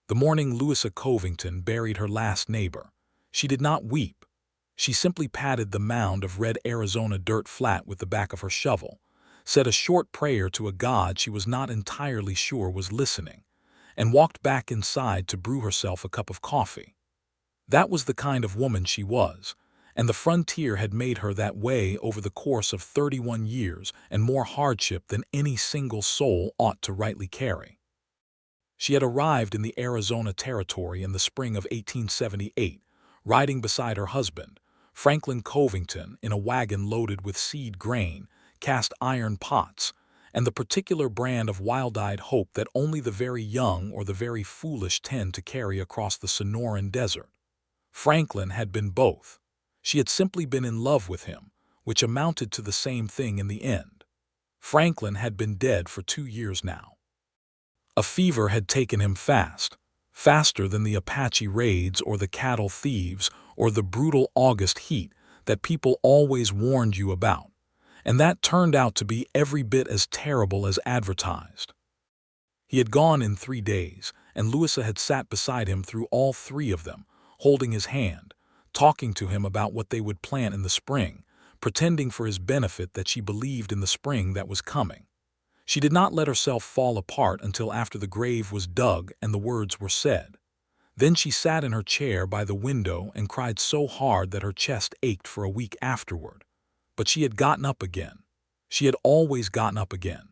The morning Louisa Covington buried her last neighbor, she did not weep. She simply patted the mound of red Arizona dirt flat with the back of her shovel, said a short prayer to a God she was not entirely sure was listening, and walked back inside to brew herself a cup of coffee. That was the kind of woman she was, and the frontier had made her that way over the course of 31 years and more hardship than any single soul ought to rightly carry. She had arrived in the Arizona Territory in the spring of 1878, riding beside her husband, Franklin Covington, in a wagon loaded with seed grain, cast iron pots, and the particular brand of wild-eyed hope that only the very young or the very foolish tend to carry across the Sonoran Desert. Franklin had been both. She had simply been in love with him, which amounted to the same thing in the end. Franklin had been dead for 2 years now. A fever had taken him fast, faster than the Apache raids or the cattle thieves or the brutal August heat that people always warned you about, and that turned out to be every bit as terrible as advertised. He had gone in 3 days, and Louisa had sat beside him through all 3 of them, holding his hand, talking to him about what they would plant in the spring, pretending for his benefit that she believed in the spring that was coming. She did not let herself fall apart until after the grave was dug and the words were said. Then she sat in her chair by the window and cried so hard that her chest ached for a week afterward. But she had gotten up again. She had always gotten up again.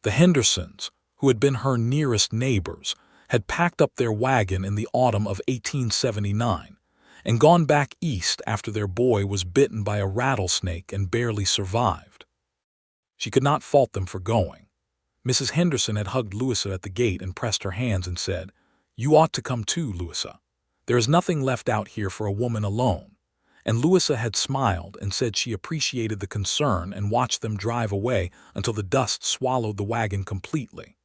The Hendersons, who had been her nearest neighbors, had packed up their wagon in the autumn of 1879 and gone back east after their boy was bitten by a rattlesnake and barely survived. She could not fault them for going. Mrs. Henderson had hugged Louisa at the gate and pressed her hands and said, "You ought to come too, Louisa. There is nothing left out here for a woman alone." And Louisa had smiled and said she appreciated the concern and watched them drive away until the dust swallowed the wagon completely.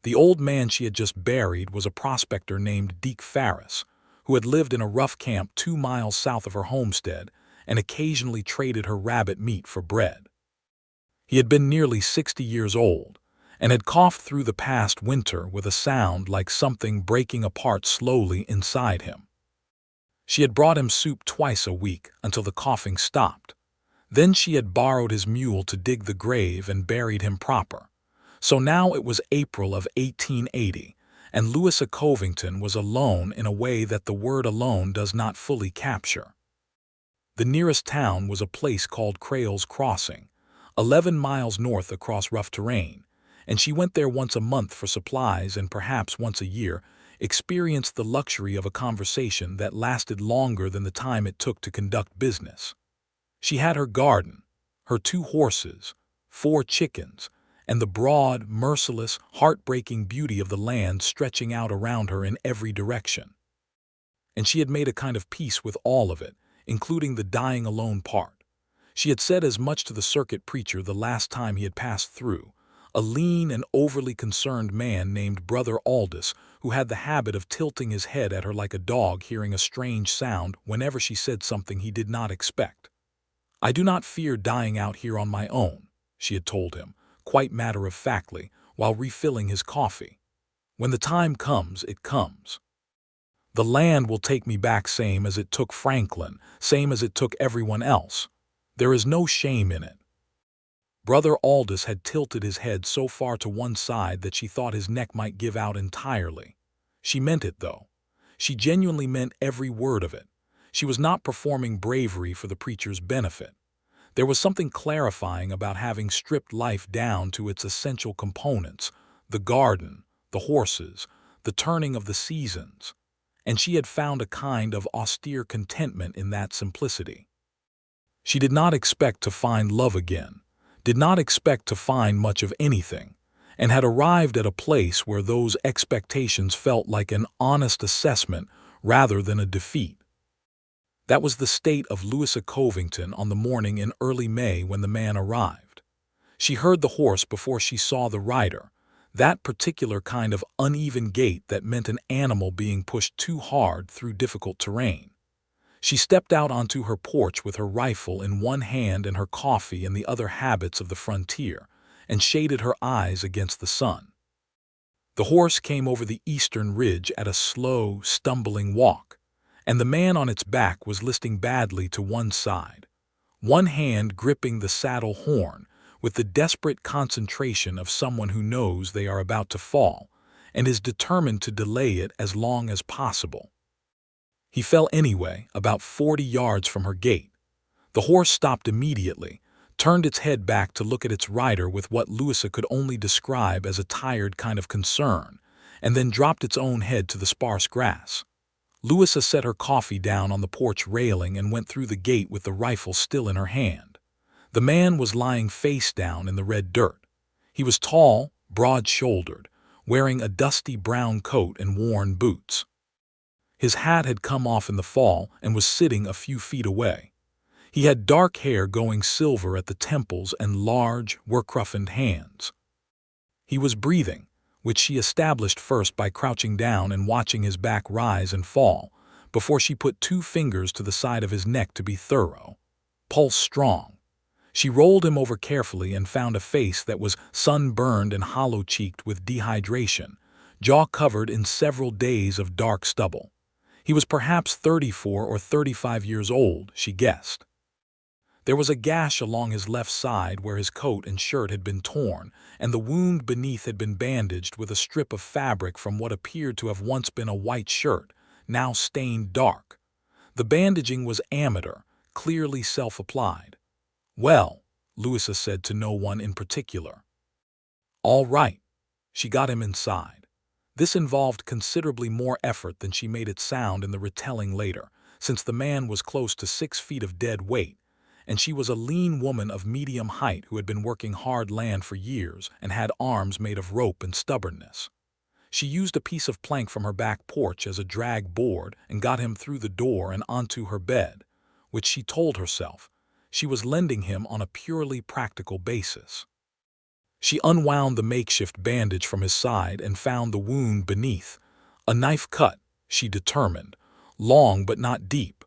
The old man she had just buried was a prospector named Deke Ferris, who had lived in a rough camp 2 miles south of her homestead and occasionally traded her rabbit meat for bread. He had been nearly 60 years old and had coughed through the past winter with a sound like something breaking apart slowly inside him. She had brought him soup twice a week until the coughing stopped. Then she had borrowed his mule to dig the grave and buried him proper. So now it was April of 1880, and Louisa Covington was alone in a way that the word alone does not fully capture. The nearest town was a place called Crail's Crossing, 11 miles north across rough terrain, and she went there once a month for supplies and perhaps once a year, experienced the luxury of a conversation that lasted longer than the time it took to conduct business. She had her garden, her 2 horses, 4 chickens, and the broad, merciless, heartbreaking beauty of the land stretching out around her in every direction. And she had made a kind of peace with all of it, including the dying alone part. She had said as much to the circuit preacher the last time he had passed through, a lean and overly concerned man named Brother Aldous, who had the habit of tilting his head at her like a dog hearing a strange sound whenever she said something he did not expect. "I do not fear dying out here on my own," she had told him, quite matter-of-factly, while refilling his coffee. "When the time comes, it comes. The land will take me back same as it took Franklin, same as it took everyone else. There is no shame in it." Brother Aldous had tilted his head so far to one side that she thought his neck might give out entirely. She meant it, though. She genuinely meant every word of it. She was not performing bravery for the preacher's benefit. There was something clarifying about having stripped life down to its essential components, the garden, the horses, the turning of the seasons, and she had found a kind of austere contentment in that simplicity. She did not expect to find love again, did not expect to find much of anything, and had arrived at a place where those expectations felt like an honest assessment rather than a defeat. That was the state of Louisa Covington on the morning in early May when the man arrived. She heard the horse before she saw the rider, that particular kind of uneven gait that meant an animal being pushed too hard through difficult terrain. She stepped out onto her porch with her rifle in one hand and her coffee in the other habits of the frontier, and shaded her eyes against the sun. The horse came over the eastern ridge at a slow, stumbling walk, and the man on its back was listing badly to one side, one hand gripping the saddle horn with the desperate concentration of someone who knows they are about to fall and is determined to delay it as long as possible. He fell anyway, about 40 yards from her gate. The horse stopped immediately, turned its head back to look at its rider with what Louisa could only describe as a tired kind of concern, and then dropped its own head to the sparse grass. Louisa set her coffee down on the porch railing and went through the gate with the rifle still in her hand. The man was lying face down in the red dirt. He was tall, broad-shouldered, wearing a dusty brown coat and worn boots. His hat had come off in the fall and was sitting a few feet away. He had dark hair going silver at the temples and large, work-roughened hands. He was breathing, which she established first by crouching down and watching his back rise and fall, before she put 2 fingers to the side of his neck to be thorough. Pulse strong. She rolled him over carefully and found a face that was sunburned and hollow-cheeked with dehydration, jaw covered in several days of dark stubble. He was perhaps 34 or 35 years old, she guessed. There was a gash along his left side where his coat and shirt had been torn, and the wound beneath had been bandaged with a strip of fabric from what appeared to have once been a white shirt, now stained dark. The bandaging was amateur, clearly self-applied. "Well," Louisa said to no one in particular. "All right." She got him inside. This involved considerably more effort than she made it sound in the retelling later, since the man was close to 6 feet of dead weight, and she was a lean woman of medium height who had been working hard land for years and had arms made of rope and stubbornness. She used a piece of plank from her back porch as a drag board and got him through the door and onto her bed, which she told herself she was lending him on a purely practical basis. She unwound the makeshift bandage from his side and found the wound beneath. A knife cut, she determined, long but not deep.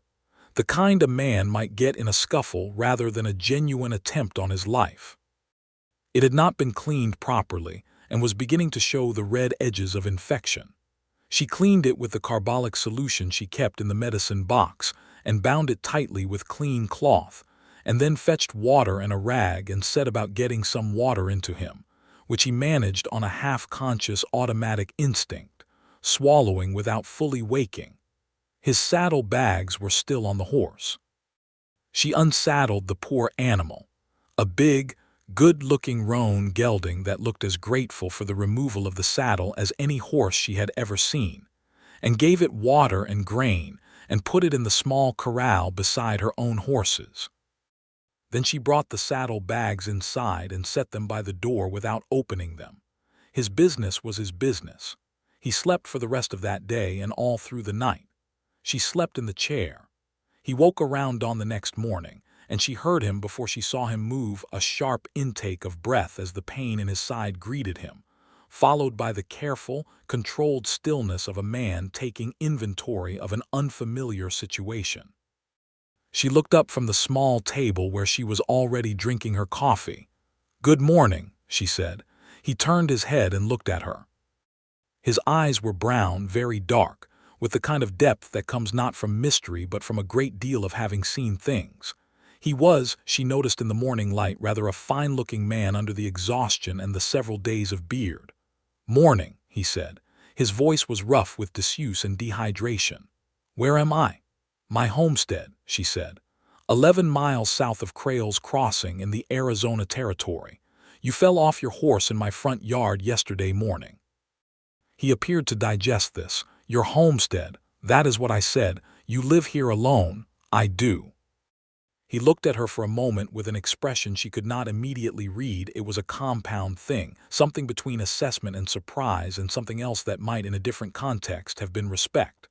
The kind a man might get in a scuffle rather than a genuine attempt on his life. It had not been cleaned properly and was beginning to show the red edges of infection. She cleaned it with the carbolic solution she kept in the medicine box and bound it tightly with clean cloth, and then fetched water and a rag and set about getting some water into him, which he managed on a half-conscious automatic instinct, swallowing without fully waking. His saddle bags were still on the horse. She unsaddled the poor animal, a big, good-looking roan gelding that looked as grateful for the removal of the saddle as any horse she had ever seen, and gave it water and grain and put it in the small corral beside her own horses. Then she brought the saddle bags inside and set them by the door without opening them. His business was his business. He slept for the rest of that day and all through the night. She slept in the chair. He woke around dawn the next morning, and she heard him before she saw him move, a sharp intake of breath as the pain in his side greeted him, followed by the careful, controlled stillness of a man taking inventory of an unfamiliar situation. She looked up from the small table where she was already drinking her coffee. "Good morning," she said. He turned his head and looked at her. His eyes were brown, very dark, with the kind of depth that comes not from mystery but from a great deal of having seen things. He was, she noticed in the morning light, rather a fine-looking man under the exhaustion and the several days of beard. "Morning," he said. His voice was rough with disuse and dehydration. "Where am I?" "My homestead," she said. 11 miles south of Crail's Crossing in the Arizona Territory. You fell off your horse in my front yard yesterday morning." He appeared to digest this. "Your homestead, that is what I said. You live here alone." "I do." He looked at her for a moment with an expression she could not immediately read. It was a compound thing, something between assessment and surprise, and something else that might, in a different context, have been respect.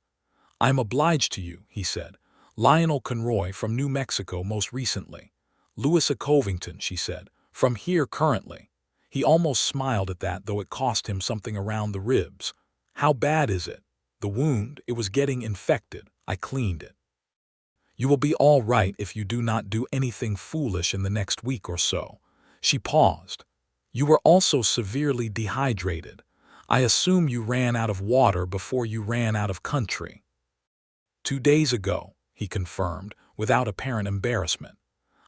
"I'm obliged to you," he said. "Lionel Conroy from New Mexico most recently." "Louisa Covington," she said. "From here currently." He almost smiled at that, though it cost him something around the ribs. "How bad is it?" "The wound, it was getting infected. I cleaned it." "You will be all right if you do not do anything foolish in the next week or so." She paused. "You were also severely dehydrated. I assume you ran out of water before you ran out of country." "2 days ago," he confirmed, without apparent embarrassment.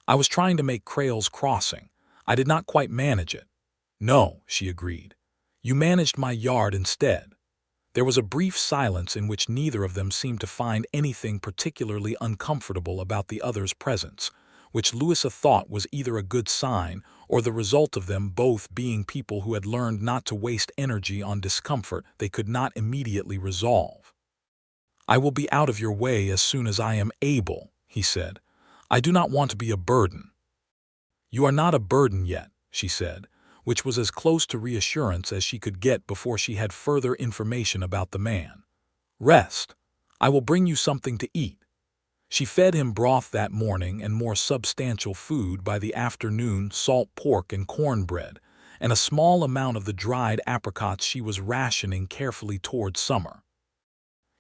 "I was trying to make Crail's Crossing. I did not quite manage it." "No," she agreed. "You managed my yard instead." There was a brief silence in which neither of them seemed to find anything particularly uncomfortable about the other's presence, which Louisa thought was either a good sign or the result of them both being people who had learned not to waste energy on discomfort they could not immediately resolve. "I will be out of your way as soon as I am able," he said. "I do not want to be a burden." "You are not a burden yet," she said, which was as close to reassurance as she could get before she had further information about the man. "Rest. I will bring you something to eat." She fed him broth that morning and more substantial food by the afternoon, salt pork and cornbread, and a small amount of the dried apricots she was rationing carefully toward summer.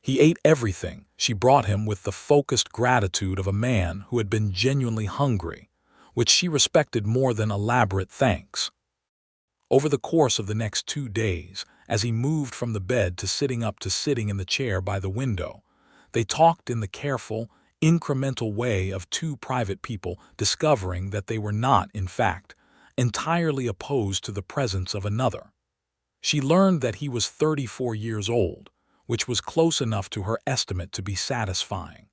He ate everything she brought him with the focused gratitude of a man who had been genuinely hungry, which she respected more than elaborate thanks. Over the course of the next 2 days, as he moved from the bed to sitting up to sitting in the chair by the window, they talked in the careful, incremental way of two private people discovering that they were not, in fact, entirely opposed to the presence of another. She learned that he was 34 years old, which was close enough to her estimate to be satisfying.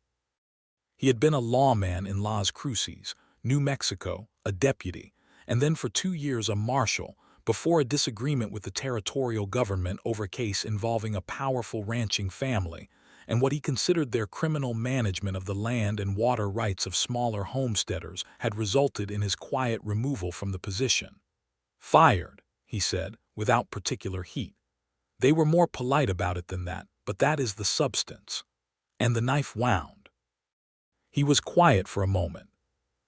He had been a lawman in Las Cruces, New Mexico, a deputy, and then for 2 years a marshal, before a disagreement with the territorial government over a case involving a powerful ranching family and what he considered their criminal management of the land and water rights of smaller homesteaders had resulted in his quiet removal from the position. "Fired," he said, without particular heat. "They were more polite about it than that, but that is the substance." And the knife wound. He was quiet for a moment.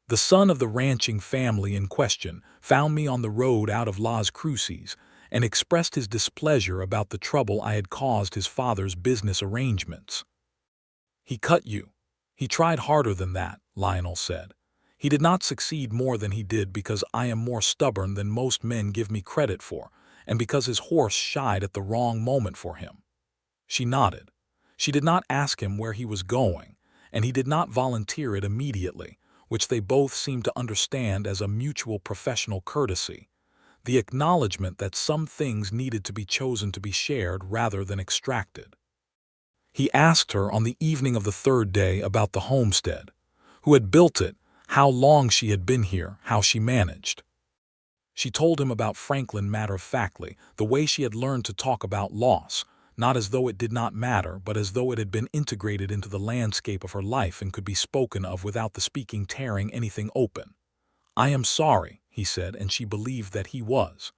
"The son of the ranching family in question found me on the road out of Las Cruces and expressed his displeasure about the trouble I had caused his father's business arrangements." "He cut you." "He tried harder than that," Lionel said. "He did not succeed more than he did because I am more stubborn than most men give me credit for, and because his horse shied at the wrong moment for him." She nodded. She did not ask him where he was going, and he did not volunteer it immediately, which they both seemed to understand as a mutual professional courtesy, the acknowledgement that some things needed to be chosen to be shared rather than extracted. He asked her on the evening of the 3rd day about the homestead, who had built it, how long she had been here, how she managed. She told him about Franklin matter-of-factly, the way she had learned to talk about loss, not as though it did not matter, but as though it had been integrated into the landscape of her life and could be spoken of without the speaking tearing anything open. "I am sorry," he said, and she believed that he was.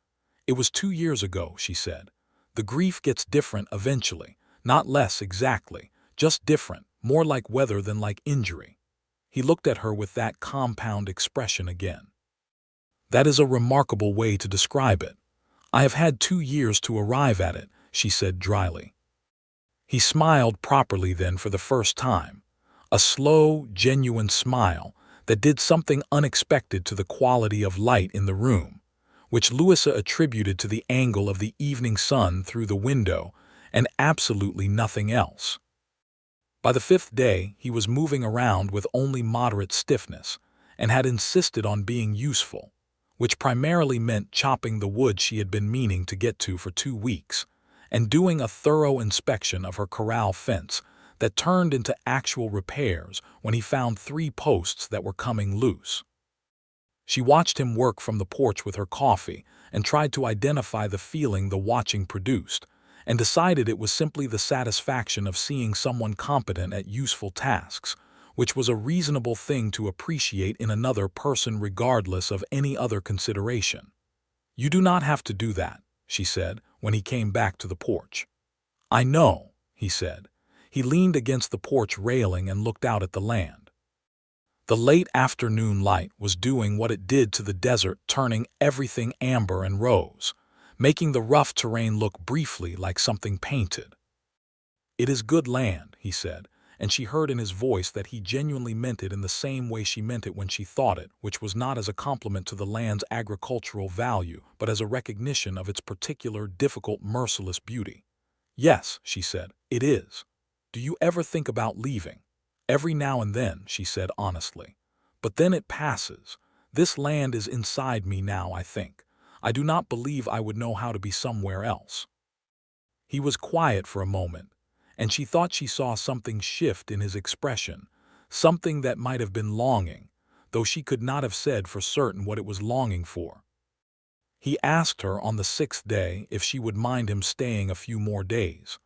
"It was 2 years ago," she said. "The grief gets different eventually, not less exactly, just different, more like weather than like injury." He looked at her with that compound expression again. "That is a remarkable way to describe it. I have had 2 years to arrive at it," she said dryly. He smiled properly then for the first time, a slow, genuine smile that did something unexpected to the quality of light in the room, which Louisa attributed to the angle of the evening sun through the window and absolutely nothing else. By the 5th day, he was moving around with only moderate stiffness and had insisted on being useful, which primarily meant chopping the wood she had been meaning to get to for 2 weeks, and doing a thorough inspection of her corral fence that turned into actual repairs when he found 3 posts that were coming loose. She watched him work from the porch with her coffee and tried to identify the feeling the watching produced, and decided it was simply the satisfaction of seeing someone competent at useful tasks, which was a reasonable thing to appreciate in another person regardless of any other consideration. "You do not have to do that," she said when he came back to the porch. "I know," he said. He leaned against the porch railing and looked out at the land. The late afternoon light was doing what it did to the desert, turning everything amber and rose, making the rough terrain look briefly like something painted. "It is good land," he said, and she heard in his voice that he genuinely meant it in the same way she meant it when she thought it, which was not as a compliment to the land's agricultural value, but as a recognition of its particular, difficult, merciless beauty. "Yes," she said, "it is. Do you ever think about leaving?" "Every now and then," she said honestly. "But then it passes. This land is inside me now, I think. I do not believe I would know how to be somewhere else." He was quiet for a moment, and she thought she saw something shift in his expression, something that might have been longing, though she could not have said for certain what it was longing for. He asked her on the 6th day if she would mind him staying a few more days.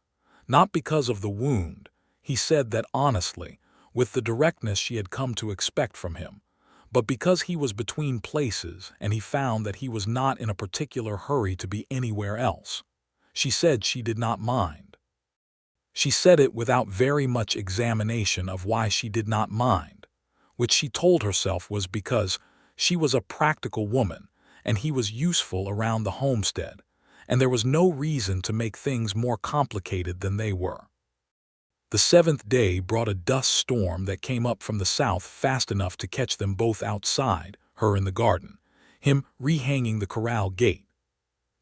Not because of the wound, he said that honestly, with the directness she had come to expect from him, but because he was between places and he found that he was not in a particular hurry to be anywhere else. She said she did not mind. She said it without very much examination of why she did not mind, which she told herself was because she was a practical woman and he was useful around the homestead, and there was no reason to make things more complicated than they were. The 7th day brought a dust storm that came up from the south fast enough to catch them both outside, her in the garden, him rehanging the corral gate.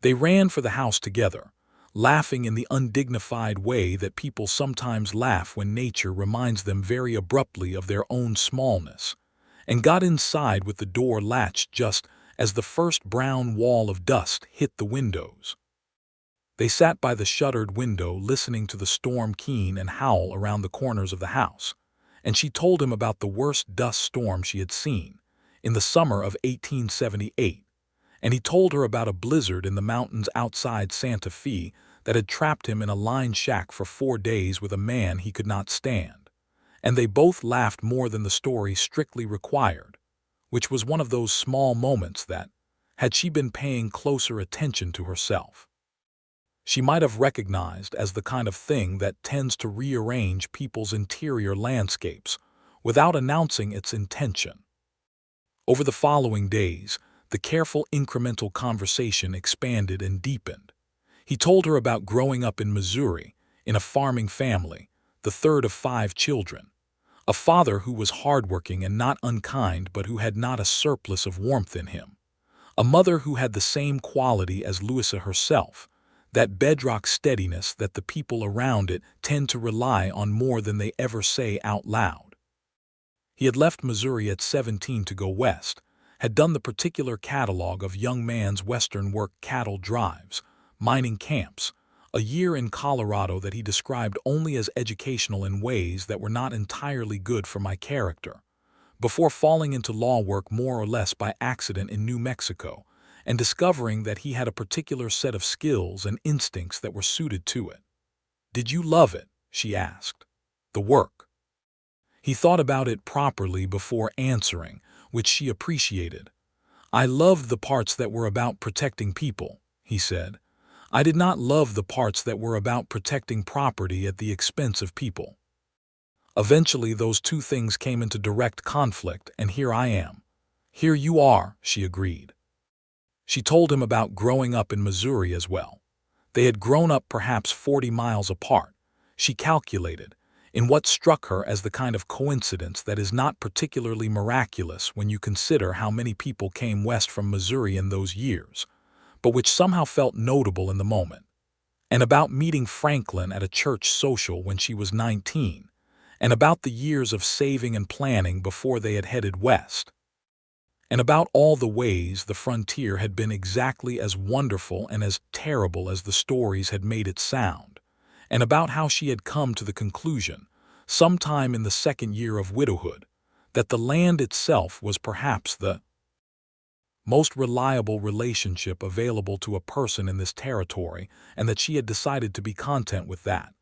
They ran for the house together, laughing in the undignified way that people sometimes laugh when nature reminds them very abruptly of their own smallness, and got inside with the door latched just as the first brown wall of dust hit the windows. They sat by the shuttered window listening to the storm keen and howl around the corners of the house, and she told him about the worst dust storm she had seen, in the summer of 1878, and he told her about a blizzard in the mountains outside Santa Fe that had trapped him in a line shack for 4 days with a man he could not stand, and they both laughed more than the story strictly required, which was one of those small moments that, had she been paying closer attention to herself, she might have recognized as the kind of thing that tends to rearrange people's interior landscapes without announcing its intention. Over the following days, the careful incremental conversation expanded and deepened. He told her about growing up in Missouri, in a farming family, the third of 5 children, a father who was hardworking and not unkind but who had not a surplus of warmth in him, a mother who had the same quality as Louisa herself, that bedrock steadiness that the people around it tend to rely on more than they ever say out loud. He had left Missouri at 17 to go west, had done the particular catalog of young man's Western work, cattle drives, mining camps, a year in Colorado that he described only as educational in ways that were not entirely good for my character, before falling into law work more or less by accident in New Mexico, and discovering that he had a particular set of skills and instincts that were suited to it. "Did you love it?" she asked. "The work?" He thought about it properly before answering, which she appreciated. "I loved the parts that were about protecting people," he said. "I did not love the parts that were about protecting property at the expense of people. Eventually those two things came into direct conflict, and here I am." "Here you are," she agreed. She told him about growing up in Missouri as well. They had grown up perhaps 40 miles apart, she calculated, in what struck her as the kind of coincidence that is not particularly miraculous when you consider how many people came west from Missouri in those years, but which somehow felt notable in the moment. And about meeting Franklin at a church social when she was 19, and about the years of saving and planning before they had headed west, and about all the ways the frontier had been exactly as wonderful and as terrible as the stories had made it sound, and about how she had come to the conclusion, sometime in the 2nd year of widowhood, that the land itself was perhaps the most reliable relationship available to a person in this territory, and that she had decided to be content with that.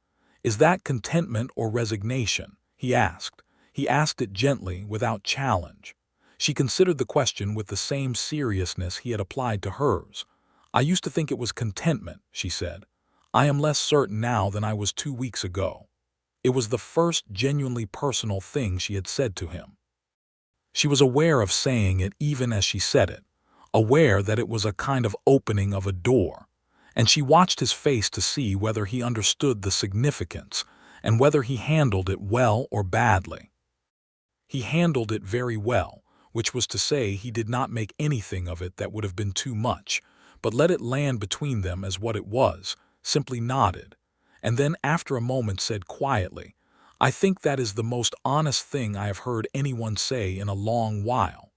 "Is that contentment or resignation?" he asked. He asked it gently, without challenge. She considered the question with the same seriousness he had applied to hers. "I used to think it was contentment," she said. "I am less certain now than I was 2 weeks ago." It was the first genuinely personal thing she had said to him. She was aware of saying it even as she said it, aware that it was a kind of opening of a door, and she watched his face to see whether he understood the significance, and whether he handled it well or badly. He handled it very well, which was to say he did not make anything of it that would have been too much, but let it land between them as what it was, simply nodded, and then after a moment said quietly, "I think that is the most honest thing I have heard anyone say in a long while."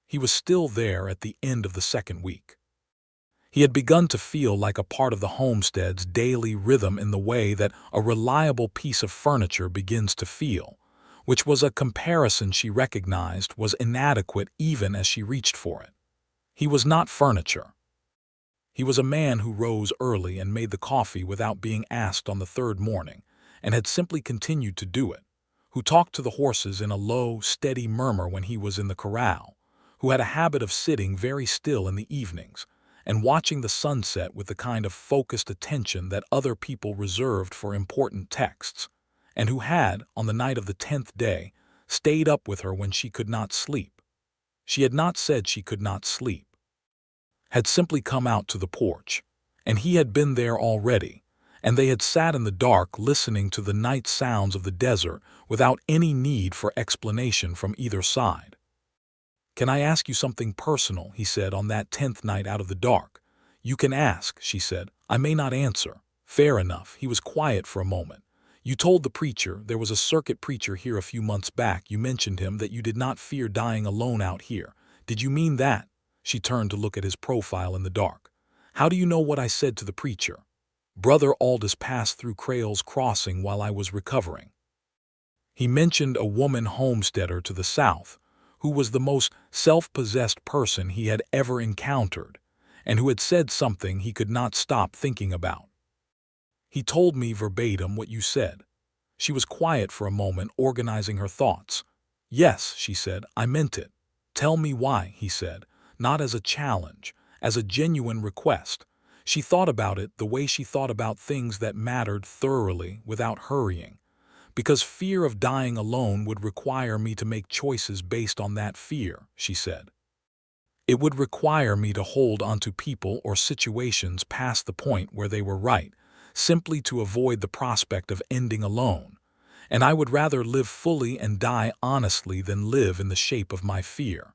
He was still there at the end of the second week. He had begun to feel like a part of the homestead's daily rhythm in the way that a reliable piece of furniture begins to feel, which was a comparison she recognized was inadequate even as she reached for it. He was not furniture. He was a man who rose early and made the coffee without being asked on the third morning, and had simply continued to do it, who talked to the horses in a low, steady murmur when he was in the corral, who had a habit of sitting very still in the evenings, and watching the sunset with the kind of focused attention that other people reserved for important texts, and who had, on the night of the 10th day, stayed up with her when she could not sleep. She had not said she could not sleep. Had simply come out to the porch, and he had been there already, and they had sat in the dark listening to the night sounds of the desert without any need for explanation from either side. "Can I ask you something personal?" he said on that 10th night out of the dark. "You can ask," she said. "I may not answer." "Fair enough." He was quiet for a moment. "You told the preacher, there was a circuit preacher here a few months back, you mentioned him, that you did not fear dying alone out here. Did you mean that?" She turned to look at his profile in the dark. "How do you know what I said to the preacher?" "Brother Aldous passed through Crail's Crossing while I was recovering. He mentioned a woman homesteader to the south, who was the most self-possessed person he had ever encountered, and who had said something he could not stop thinking about. He told me verbatim what you said." She was quiet for a moment, organizing her thoughts. "Yes," she said, "I meant it." "Tell me why," he said, not as a challenge, as a genuine request. She thought about it the way she thought about things that mattered thoroughly, without hurrying. "Because fear of dying alone would require me to make choices based on that fear," she said. "It would require me to hold onto people or situations past the point where they were right, simply to avoid the prospect of ending alone. And I would rather live fully and die honestly than live in the shape of my fear."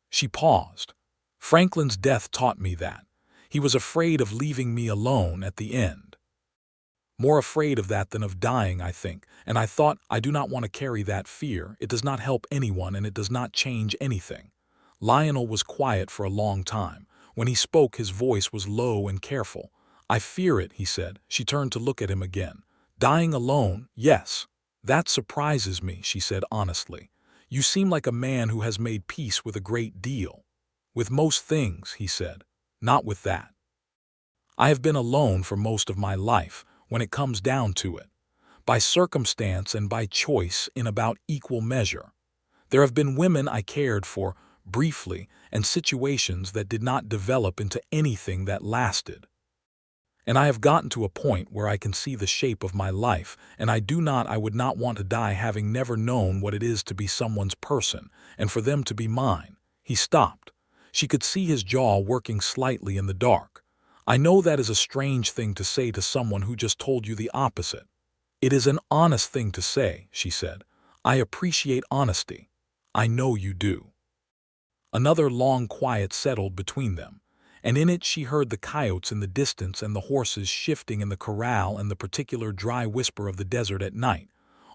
She paused. "Franklin's death taught me that. He was afraid of leaving me alone at the end. More afraid of that than of dying, I think, and I thought, I do not want to carry that fear. It does not help anyone and it does not change anything." Lionel was quiet for a long time. When he spoke, his voice was low and careful. "I fear it," he said. She turned to look at him again. "Dying alone, yes. That surprises me," she said honestly. "You seem like a man who has made peace with a great deal." "With most things," he said. "Not with that. I have been alone for most of my life, when it comes down to it. By circumstance and by choice in about equal measure. There have been women I cared for, briefly, and situations that did not develop into anything that lasted. And I have gotten to a point where I can see the shape of my life, and I would not want to die having never known what it is to be someone's person, and for them to be mine." He stopped. She could see his jaw working slightly in the dark. "I know that is a strange thing to say to someone who just told you the opposite." "It is an honest thing to say," she said. "I appreciate honesty. I know you do." Another long quiet settled between them, and in it she heard the coyotes in the distance and the horses shifting in the corral and the particular dry whisper of the desert at night,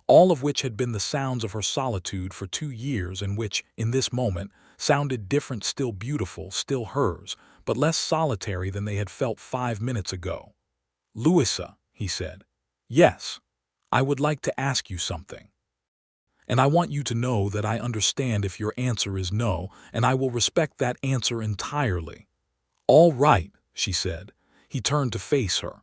all of which had been the sounds of her solitude for 2 years and which, in this moment, sounded different, still beautiful, still hers, but less solitary than they had felt 5 minutes ago. "Louisa," he said. "Yes. I would like to ask you something. And I want you to know that I understand if your answer is no, and I will respect that answer entirely." "All right," she said. He turned to face her.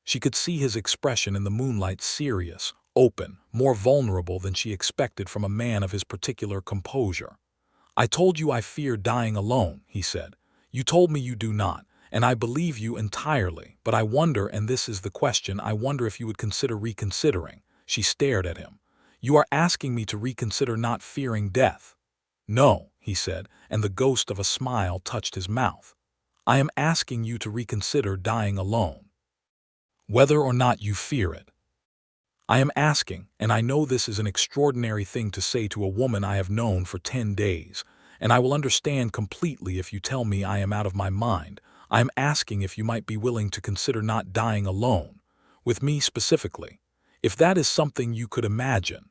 She could see his expression in the moonlight, serious, open, more vulnerable than she expected from a man of his particular composure. "I told you I fear dying alone," he said. "You told me you do not, and I believe you entirely, but I wonder, and this is the question, I wonder if you would consider reconsidering." She stared at him. "You are asking me to reconsider not fearing death?" "No," he said, and the ghost of a smile touched his mouth. "I am asking you to reconsider dying alone. Whether or not you fear it." I am asking, and I know this is an extraordinary thing to say to a woman I have known for 10 days, and I will understand completely if you tell me I am out of my mind. I am asking if you might be willing to consider not dying alone, with me specifically, if that is something you could imagine.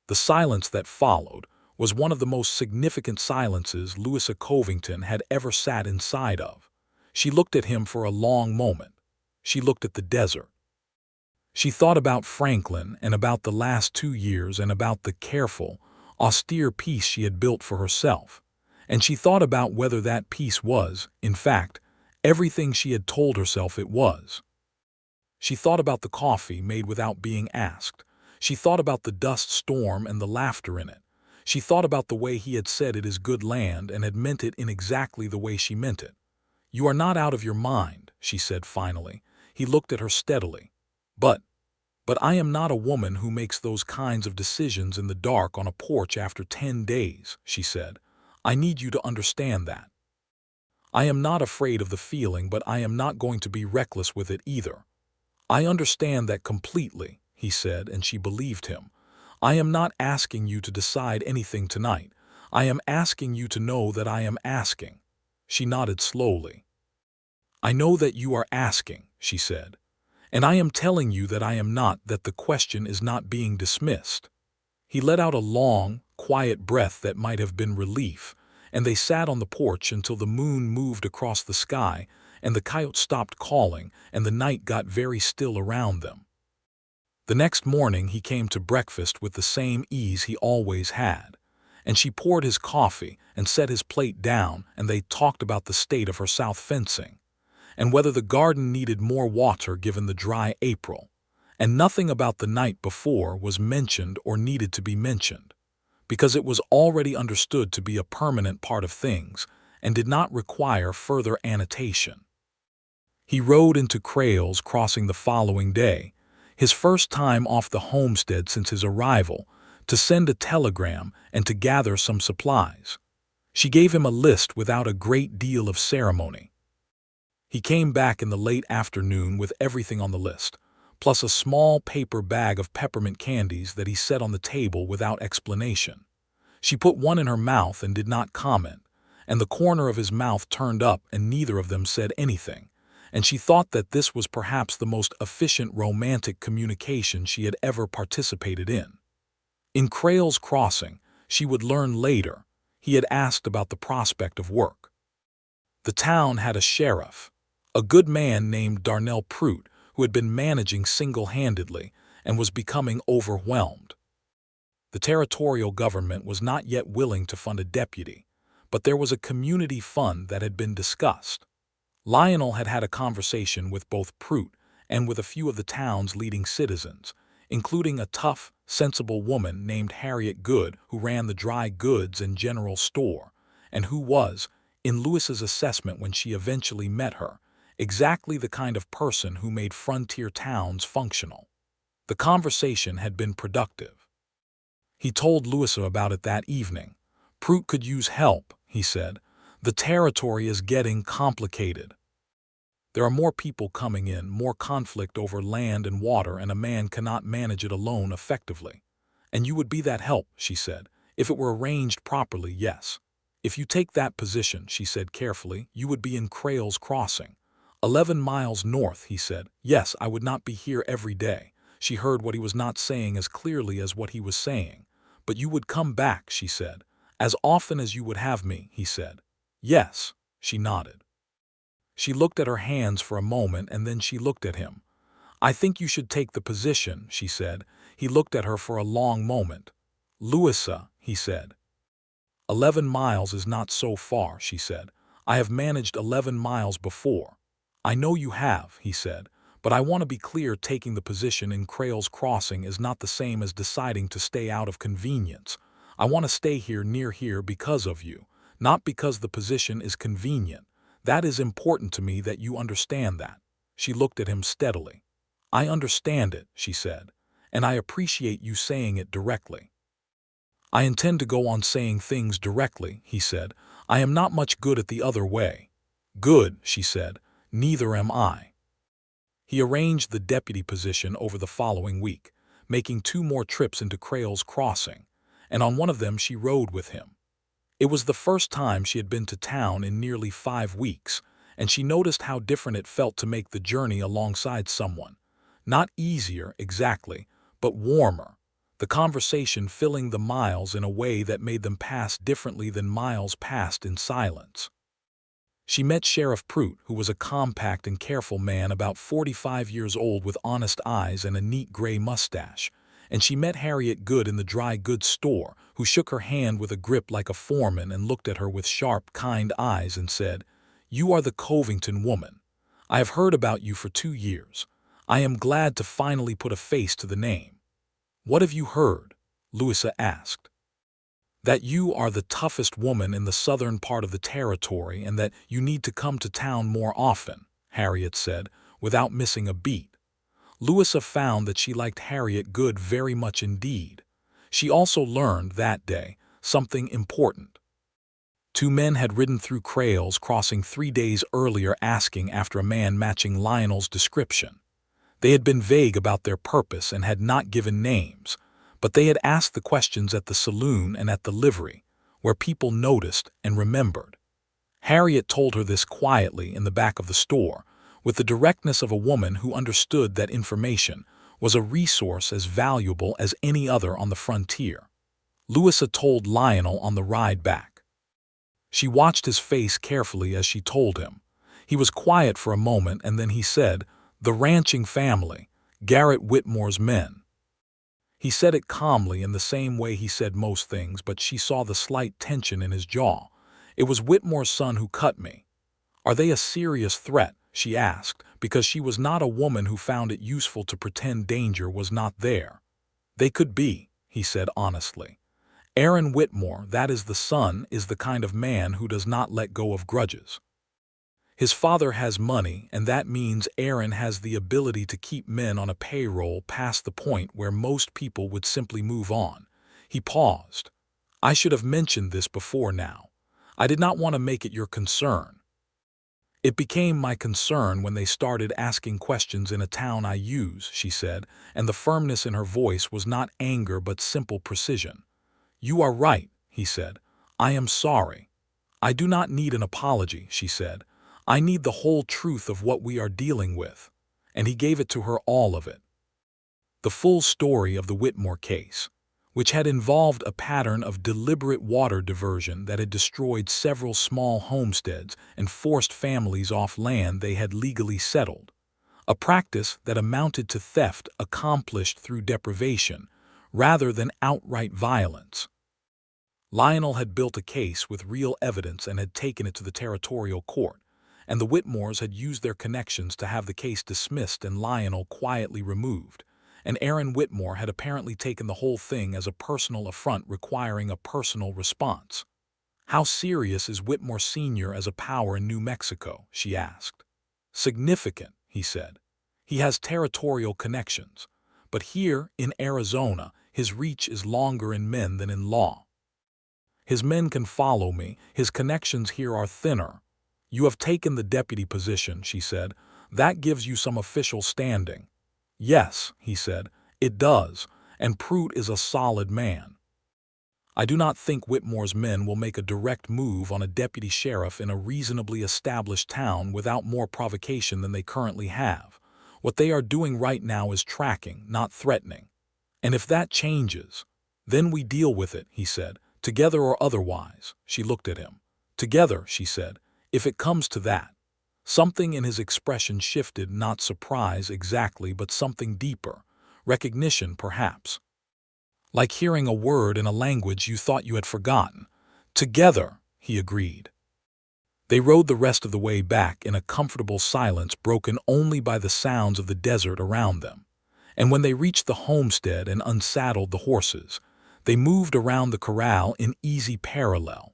The silence that followed was one of the most significant silences Louisa Covington had ever sat inside of. She looked at him for a long moment. She looked at the desert. She thought about Franklin and about the last 2 years and about the careful, austere peace she had built for herself. And she thought about whether that peace was, in fact, everything she had told herself it was. She thought about the coffee made without being asked. She thought about the dust storm and the laughter in it. She thought about the way he had said it is good land and had meant it in exactly the way she meant it. "You are not out of your mind," she said finally. He looked at her steadily. But I am not a woman who makes those kinds of decisions in the dark on a porch after 10 days, she said. I need you to understand that. I am not afraid of the feeling, but I am not going to be reckless with it either. I understand that completely, he said, and she believed him. I am not asking you to decide anything tonight. I am asking you to know that I am asking. She nodded slowly. I know that you are asking, she said. And I am telling you that I am not, that the question is not being dismissed. He let out a long, quiet breath that might have been relief, and they sat on the porch until the moon moved across the sky and the coyote stopped calling and the night got very still around them. The next morning he came to breakfast with the same ease he always had, and she poured his coffee and set his plate down, and they talked about the state of her south fencing, and whether the garden needed more water given the dry April, and nothing about the night before was mentioned or needed to be mentioned, because it was already understood to be a permanent part of things and did not require further annotation. He rode into Crayle's Crossing the following day, his first time off the homestead since his arrival, to send a telegram and to gather some supplies. She gave him a list without a great deal of ceremony. He came back in the late afternoon with everything on the list, plus a small paper bag of peppermint candies that he set on the table without explanation. She put one in her mouth and did not comment, and the corner of his mouth turned up and neither of them said anything, and she thought that this was perhaps the most efficient romantic communication she had ever participated in. In Crayle's Crossing, she would learn later, he had asked about the prospect of work. The town had a sheriff, a good man named Darnell Prout, who had been managing single-handedly and was becoming overwhelmed. The territorial government was not yet willing to fund a deputy, but there was a community fund that had been discussed. Lionel had had a conversation with both Prout and with a few of the town's leading citizens, including a tough, sensible woman named Harriet Good who ran the dry goods and general store, and who was, in Louisa's assessment when she eventually met her, exactly the kind of person who made frontier towns functional. The conversation had been productive. He told Louisa about it that evening. Prout could use help, he said. The territory is getting complicated. There are more people coming in, more conflict over land and water, and a man cannot manage it alone effectively. And you would be that help, she said. If it were arranged properly, yes. If you take that position, she said carefully, you would be in Crayle's Crossing. 11 miles north, he said. Yes, I would not be here every day. She heard what he was not saying as clearly as what he was saying. But you would come back, she said. As often as you would have me, he said. Yes, she nodded. She looked at her hands for a moment and then she looked at him. I think you should take the position, she said. He looked at her for a long moment. Louisa, he said. 11 miles is not so far, she said. I have managed 11 miles before. I know you have, he said, but I want to be clear, taking the position in Crayle's Crossing is not the same as deciding to stay out of convenience. I want to stay here near here because of you, not because the position is convenient. That is important to me that you understand that. She looked at him steadily. I understand it, she said, and I appreciate you saying it directly. I intend to go on saying things directly, he said. I am not much good at the other way. Good, she said. Neither am I. He arranged the deputy position over the following week, making 2 more trips into Crail's Crossing, and on one of them she rode with him. It was the first time she had been to town in nearly 5 weeks, and she noticed how different it felt to make the journey alongside someone. Not easier, exactly, but warmer, the conversation filling the miles in a way that made them pass differently than miles passed in silence. She met Sheriff Prout, who was a compact and careful man about 45 years old with honest eyes and a neat gray mustache. And she met Harriet Good in the dry goods store, who shook her hand with a grip like a foreman and looked at her with sharp, kind eyes and said, "You are the Covington woman. I have heard about you for 2 years. I am glad to finally put a face to the name." "What have you heard?" Louisa asked. "That you are the toughest woman in the southern part of the territory and that you need to come to town more often," Harriet said, without missing a beat. Louisa found that she liked Harriet Good very much indeed. She also learned that day something important. 2 men had ridden through Crail's Crossing 3 days earlier asking after a man matching Lionel's description. They had been vague about their purpose and had not given names, but they had asked the questions at the saloon and at the livery, where people noticed and remembered. Harriet told her this quietly in the back of the store, with the directness of a woman who understood that information was a resource as valuable as any other on the frontier. Louisa told Lionel on the ride back. She watched his face carefully as she told him. He was quiet for a moment and then he said, "The ranching family, Garrett Whitmore's men." He said it calmly in the same way he said most things, but she saw the slight tension in his jaw. "It was Whitmore's son who cut me." "Are they a serious threat?" she asked, because she was not a woman who found it useful to pretend danger was not there. "They could be," he said honestly. "Aaron Whitmore, that is the son, is the kind of man who does not let go of grudges. His father has money, and that means Aaron has the ability to keep men on a payroll past the point where most people would simply move on." He paused. "I should have mentioned this before now. I did not want to make it your concern. It became my concern when they started asking questions in a town I use," she said, and the firmness in her voice was not anger but simple precision. "You are right," he said. "I am sorry." "I do not need an apology," she said. "I need the whole truth of what we are dealing with." And he gave it to her, all of it. The full story of the Whitmore case, which had involved a pattern of deliberate water diversion that had destroyed several small homesteads and forced families off land they had legally settled, a practice that amounted to theft accomplished through deprivation rather than outright violence. Lionel had built a case with real evidence and had taken it to the territorial court, and the Whitmores had used their connections to have the case dismissed and Lionel quietly removed, and Aaron Whitmore had apparently taken the whole thing as a personal affront requiring a personal response. "How serious is Whitmore Sr. as a power in New Mexico?" she asked. "Significant," he said. "He has territorial connections, but here in Arizona his reach is longer in men than in law. His men can follow me, his connections here are thinner." "You have taken the deputy position," she said. "That gives you some official standing." "Yes," he said, "it does, and Prout is a solid man. I do not think Whitmore's men will make a direct move on a deputy sheriff in a reasonably established town without more provocation than they currently have. What they are doing right now is tracking, not threatening. And if that changes, then we deal with it," he said, "together or otherwise." She looked at him. "Together," she said, "if it comes to that." Something in his expression shifted, not surprise exactly, but something deeper. Recognition, perhaps. Like hearing a word in a language you thought you had forgotten. "Together," he agreed. They rode the rest of the way back in a comfortable silence broken only by the sounds of the desert around them. And when they reached the homestead and unsaddled the horses, they moved around the corral in easy parallel.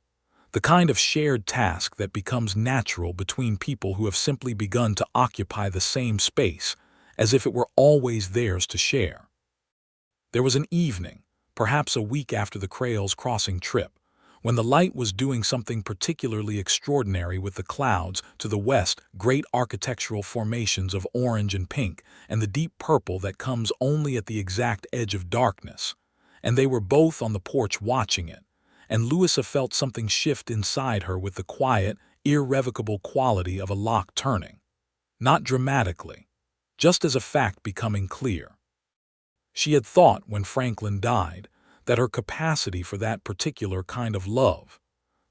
The kind of shared task that becomes natural between people who have simply begun to occupy the same space, as if it were always theirs to share. There was an evening, perhaps a week after the Crail's Crossing trip, When the light was doing something particularly extraordinary with the clouds to the west, great architectural formations of orange and pink, and the deep purple that comes only at the exact edge of darkness. And they were both on the porch watching it, and Louisa felt something shift inside her with the quiet, irrevocable quality of a lock turning. Not dramatically, just as a fact becoming clear. She had thought, when Franklin died, that her capacity for that particular kind of love,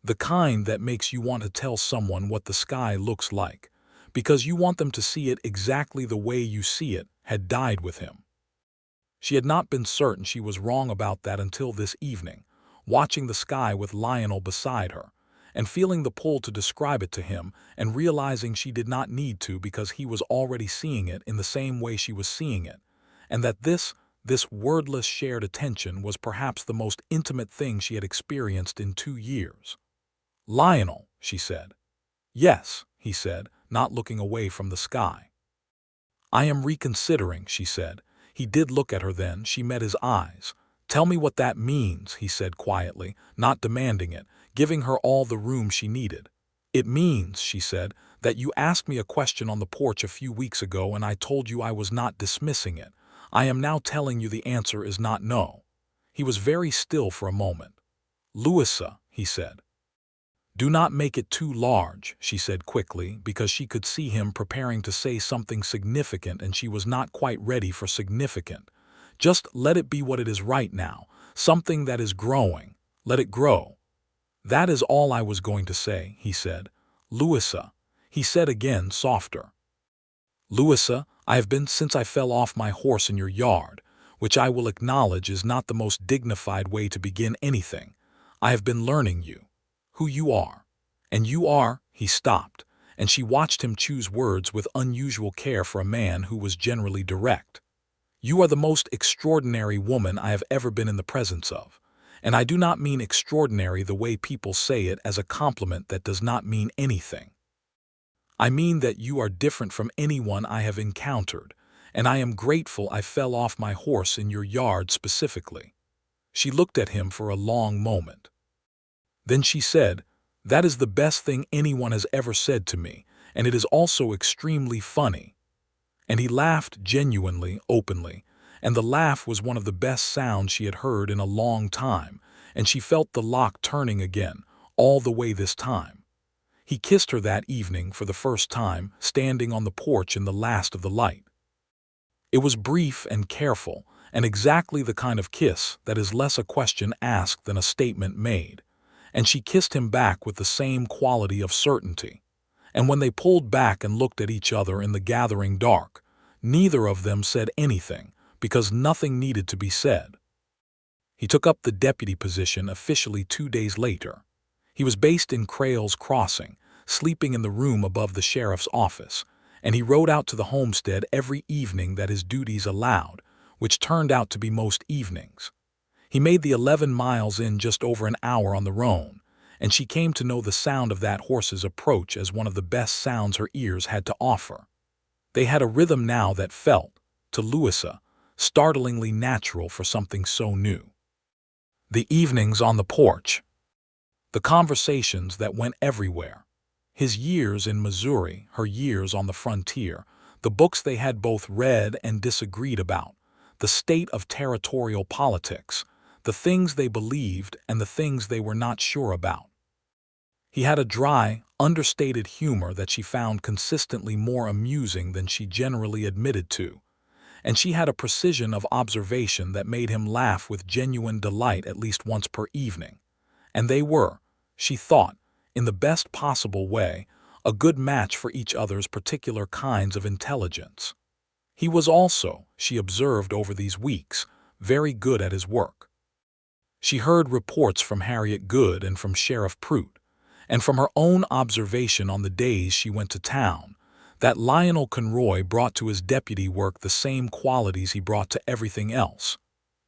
the kind that makes you want to tell someone what the sky looks like, because you want them to see it exactly the way you see it, had died with him. She had not been certain she was wrong about that until this evening, watching the sky with Lionel beside her, and feeling the pull to describe it to him, and realizing she did not need to because he was already seeing it in the same way she was seeing it, and that this wordless shared attention was perhaps the most intimate thing she had experienced in 2 years. "Lionel," she said. "Yes," he said, not looking away from the sky. "I am reconsidering," she said. He did look at her then. She met his eyes. "Tell me what that means," he said quietly, not demanding it, giving her all the room she needed. "It means," she said, "that you asked me a question on the porch a few weeks ago and I told you I was not dismissing it. I am now telling you the answer is not no." He was very still for a moment. "Louisa," he said. "Do not make it too large," she said quickly, because she could see him preparing to say something significant and she was not quite ready for significant. "Just let it be what it is right now, something that is growing. Let it grow." "That is all I was going to say," he said. "Louisa," he said again, softer. "Louisa, I have been since I fell off my horse in your yard, which I will acknowledge is not the most dignified way to begin anything. I have been learning you, who you are. And you are," he stopped, and she watched him choose words with unusual care for a man who was generally direct. "You are the most extraordinary woman I have ever been in the presence of. And I do not mean extraordinary the way people say it as a compliment that does not mean anything. I mean that you are different from anyone I have encountered, and I am grateful I fell off my horse in your yard specifically." She looked at him for a long moment. Then she said, "That is the best thing anyone has ever said to me, and it is also extremely funny." And he laughed genuinely, openly, and the laugh was one of the best sounds she had heard in a long time, and she felt the lock turning again, all the way this time. He kissed her that evening for the first time, standing on the porch in the last of the light. It was brief and careful, and exactly the kind of kiss that is less a question asked than a statement made. And she kissed him back with the same quality of certainty. And when they pulled back and looked at each other in the gathering dark, neither of them said anything, because nothing needed to be said. He took up the deputy position officially 2 days later. He was based in Crayle's Crossing, sleeping in the room above the sheriff's office, and he rode out to the homestead every evening that his duties allowed, which turned out to be most evenings. He made the 11 miles in just over an hour on the roan, and she came to know the sound of that horse's approach as one of the best sounds her ears had to offer. They had a rhythm now that felt, to Louisa, startlingly natural for something so new. The evenings on the porch. The conversations that went everywhere. His years in Missouri, her years on the frontier, the books they had both read and disagreed about, the state of territorial politics, the things they believed and the things they were not sure about. He had a dry, understated humor that she found consistently more amusing than she generally admitted to, and she had a precision of observation that made him laugh with genuine delight at least once per evening. And they were, she thought, in the best possible way, a good match for each other's particular kinds of intelligence. He was also, she observed over these weeks, very good at his work. She heard reports from Harriet Good and from Sheriff Prout, and from her own observation on the days she went to town, that Lionel Conroy brought to his deputy work the same qualities he brought to everything else: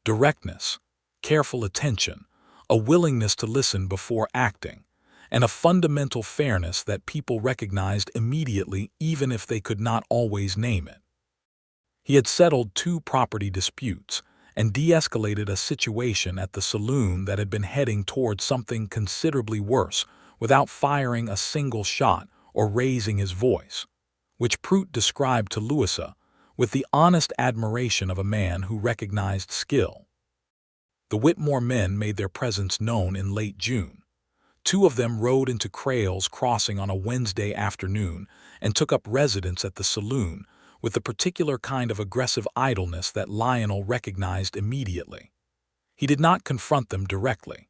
directness, careful attention, a willingness to listen before acting, and a fundamental fairness that people recognized immediately even if they could not always name it. He had settled 2 property disputes, and de-escalated a situation at the saloon that had been heading towards something considerably worse without firing a single shot or raising his voice, which Prout described to Louisa with the honest admiration of a man who recognized skill. The Whitmore men made their presence known in late June. Two of them rode into Crayle's Crossing on a Wednesday afternoon and took up residence at the saloon with the particular kind of aggressive idleness that Lionel recognized immediately. He did not confront them directly.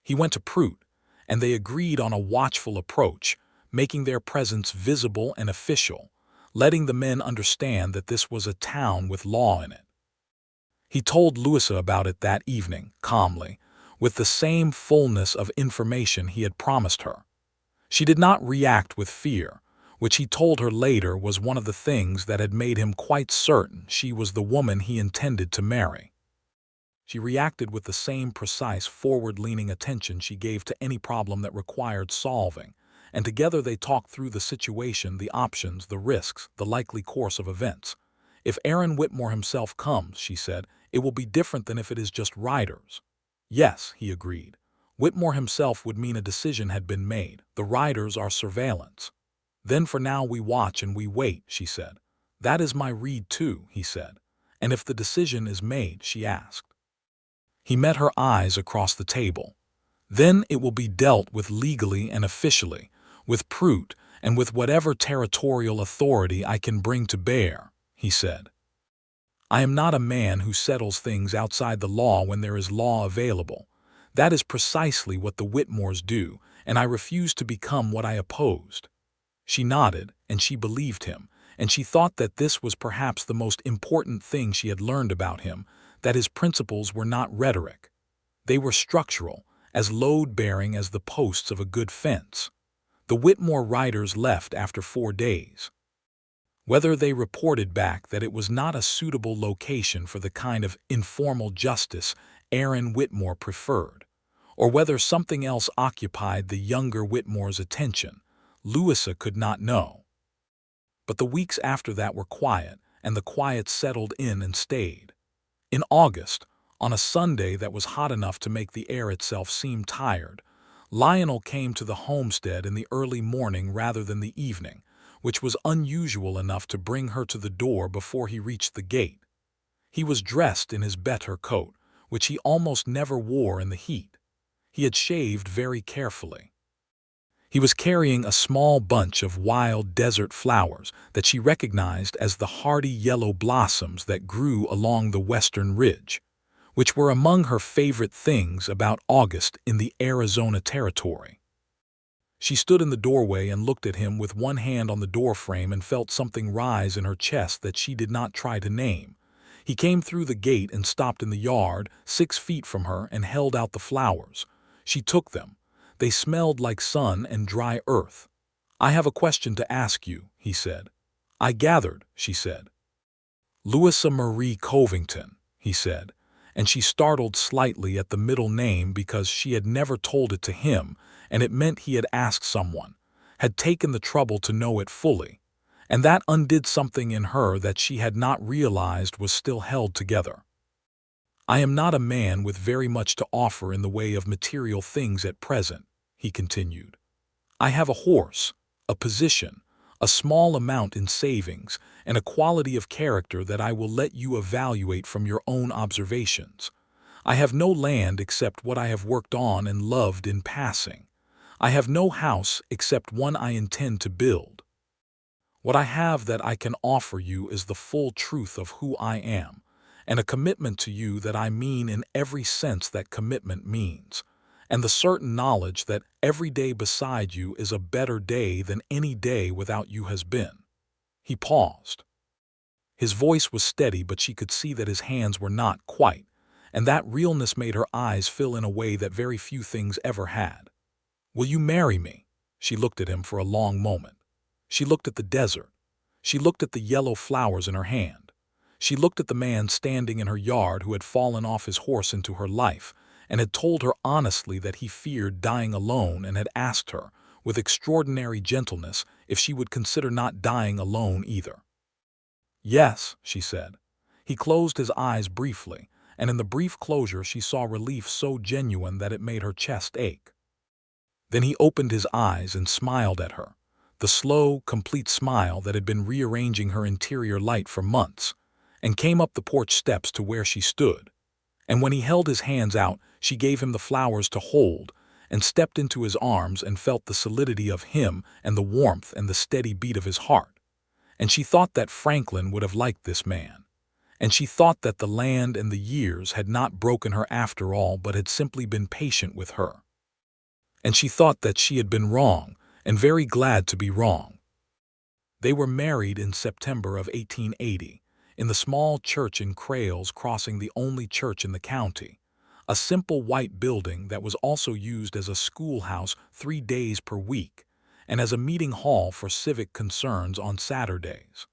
He went to Prout, and they agreed on a watchful approach, making their presence visible and official, letting the men understand that this was a town with law in it. He told Louisa about it that evening, calmly, with the same fullness of information he had promised her. She did not react with fear, which he told her later was one of the things that had made him quite certain she was the woman he intended to marry. She reacted with the same precise, forward-leaning attention she gave to any problem that required solving, and together they talked through the situation, the options, the risks, the likely course of events. "If Aaron Whitmore himself comes," she said, "it will be different than if it is just riders." "Yes," he agreed. "Whitmore himself would mean a decision had been made. The riders are surveillance." "Then for now we watch and we wait," she said. "That is my read too," he said. "And if the decision is made," she asked. He met her eyes across the table. "Then it will be dealt with legally and officially, with Prout and with whatever territorial authority I can bring to bear," he said. "I am not a man who settles things outside the law when there is law available. That is precisely what the Whitmores do, and I refuse to become what I opposed." She nodded, and she believed him, and she thought that this was perhaps the most important thing she had learned about him, that his principles were not rhetoric. They were structural, as load-bearing as the posts of a good fence. The Whitmore riders left after 4 days. Whether they reported back that it was not a suitable location for the kind of informal justice Aaron Whitmore preferred, or whether something else occupied the younger Whitmore's attention, Louisa could not know. But the weeks after that were quiet, and the quiet settled in and stayed. In August, on a Sunday that was hot enough to make the air itself seem tired, Lionel came to the homestead in the early morning rather than the evening, which was unusual enough to bring her to the door before he reached the gate. He was dressed in his better coat, which he almost never wore in the heat. He had shaved very carefully. He was carrying a small bunch of wild desert flowers that she recognized as the hardy yellow blossoms that grew along the western ridge, which were among her favorite things about August in the Arizona territory. She stood in the doorway and looked at him with one hand on the doorframe and felt something rise in her chest that she did not try to name. He came through the gate and stopped in the yard, 6 feet from her, and held out the flowers. She took them. They smelled like sun and dry earth. "I have a question to ask you," he said. "I gathered," she said. "Louisa Marie Covington," he said, and she startled slightly at the middle name because she had never told it to him, and it meant he had asked someone, had taken the trouble to know it fully, and that undid something in her that she had not realized was still held together. "I am not a man with very much to offer in the way of material things at present," he continued. "I have a horse, a position, a small amount in savings, and a quality of character that I will let you evaluate from your own observations. I have no land except what I have worked on and loved in passing. I have no house except one I intend to build. What I have that I can offer you is the full truth of who I am, and a commitment to you that I mean in every sense that commitment means, and the certain knowledge that every day beside you is a better day than any day without you has been." He paused. His voice was steady, but she could see that his hands were not quite, and that realness made her eyes fill in a way that very few things ever had. "Will you marry me?" She looked at him for a long moment. She looked at the desert. She looked at the yellow flowers in her hand. She looked at the man standing in her yard who had fallen off his horse into her life and had told her honestly that he feared dying alone, and had asked her, with extraordinary gentleness, if she would consider not dying alone either. "Yes," she said. He closed his eyes briefly, and in the brief closure she saw relief so genuine that it made her chest ache. Then he opened his eyes and smiled at her, the slow, complete smile that had been rearranging her interior light for months, and came up the porch steps to where she stood. And when he held his hands out, she gave him the flowers to hold, and stepped into his arms and felt the solidity of him and the warmth and the steady beat of his heart. And she thought that Franklin would have liked this man. And she thought that the land and the years had not broken her after all, but had simply been patient with her. And she thought that she had been wrong, and very glad to be wrong. They were married in September of 1880, in the small church in Crales Crossing, the only church in the county, a simple white building that was also used as a schoolhouse 3 days per week, and as a meeting hall for civic concerns on Saturdays.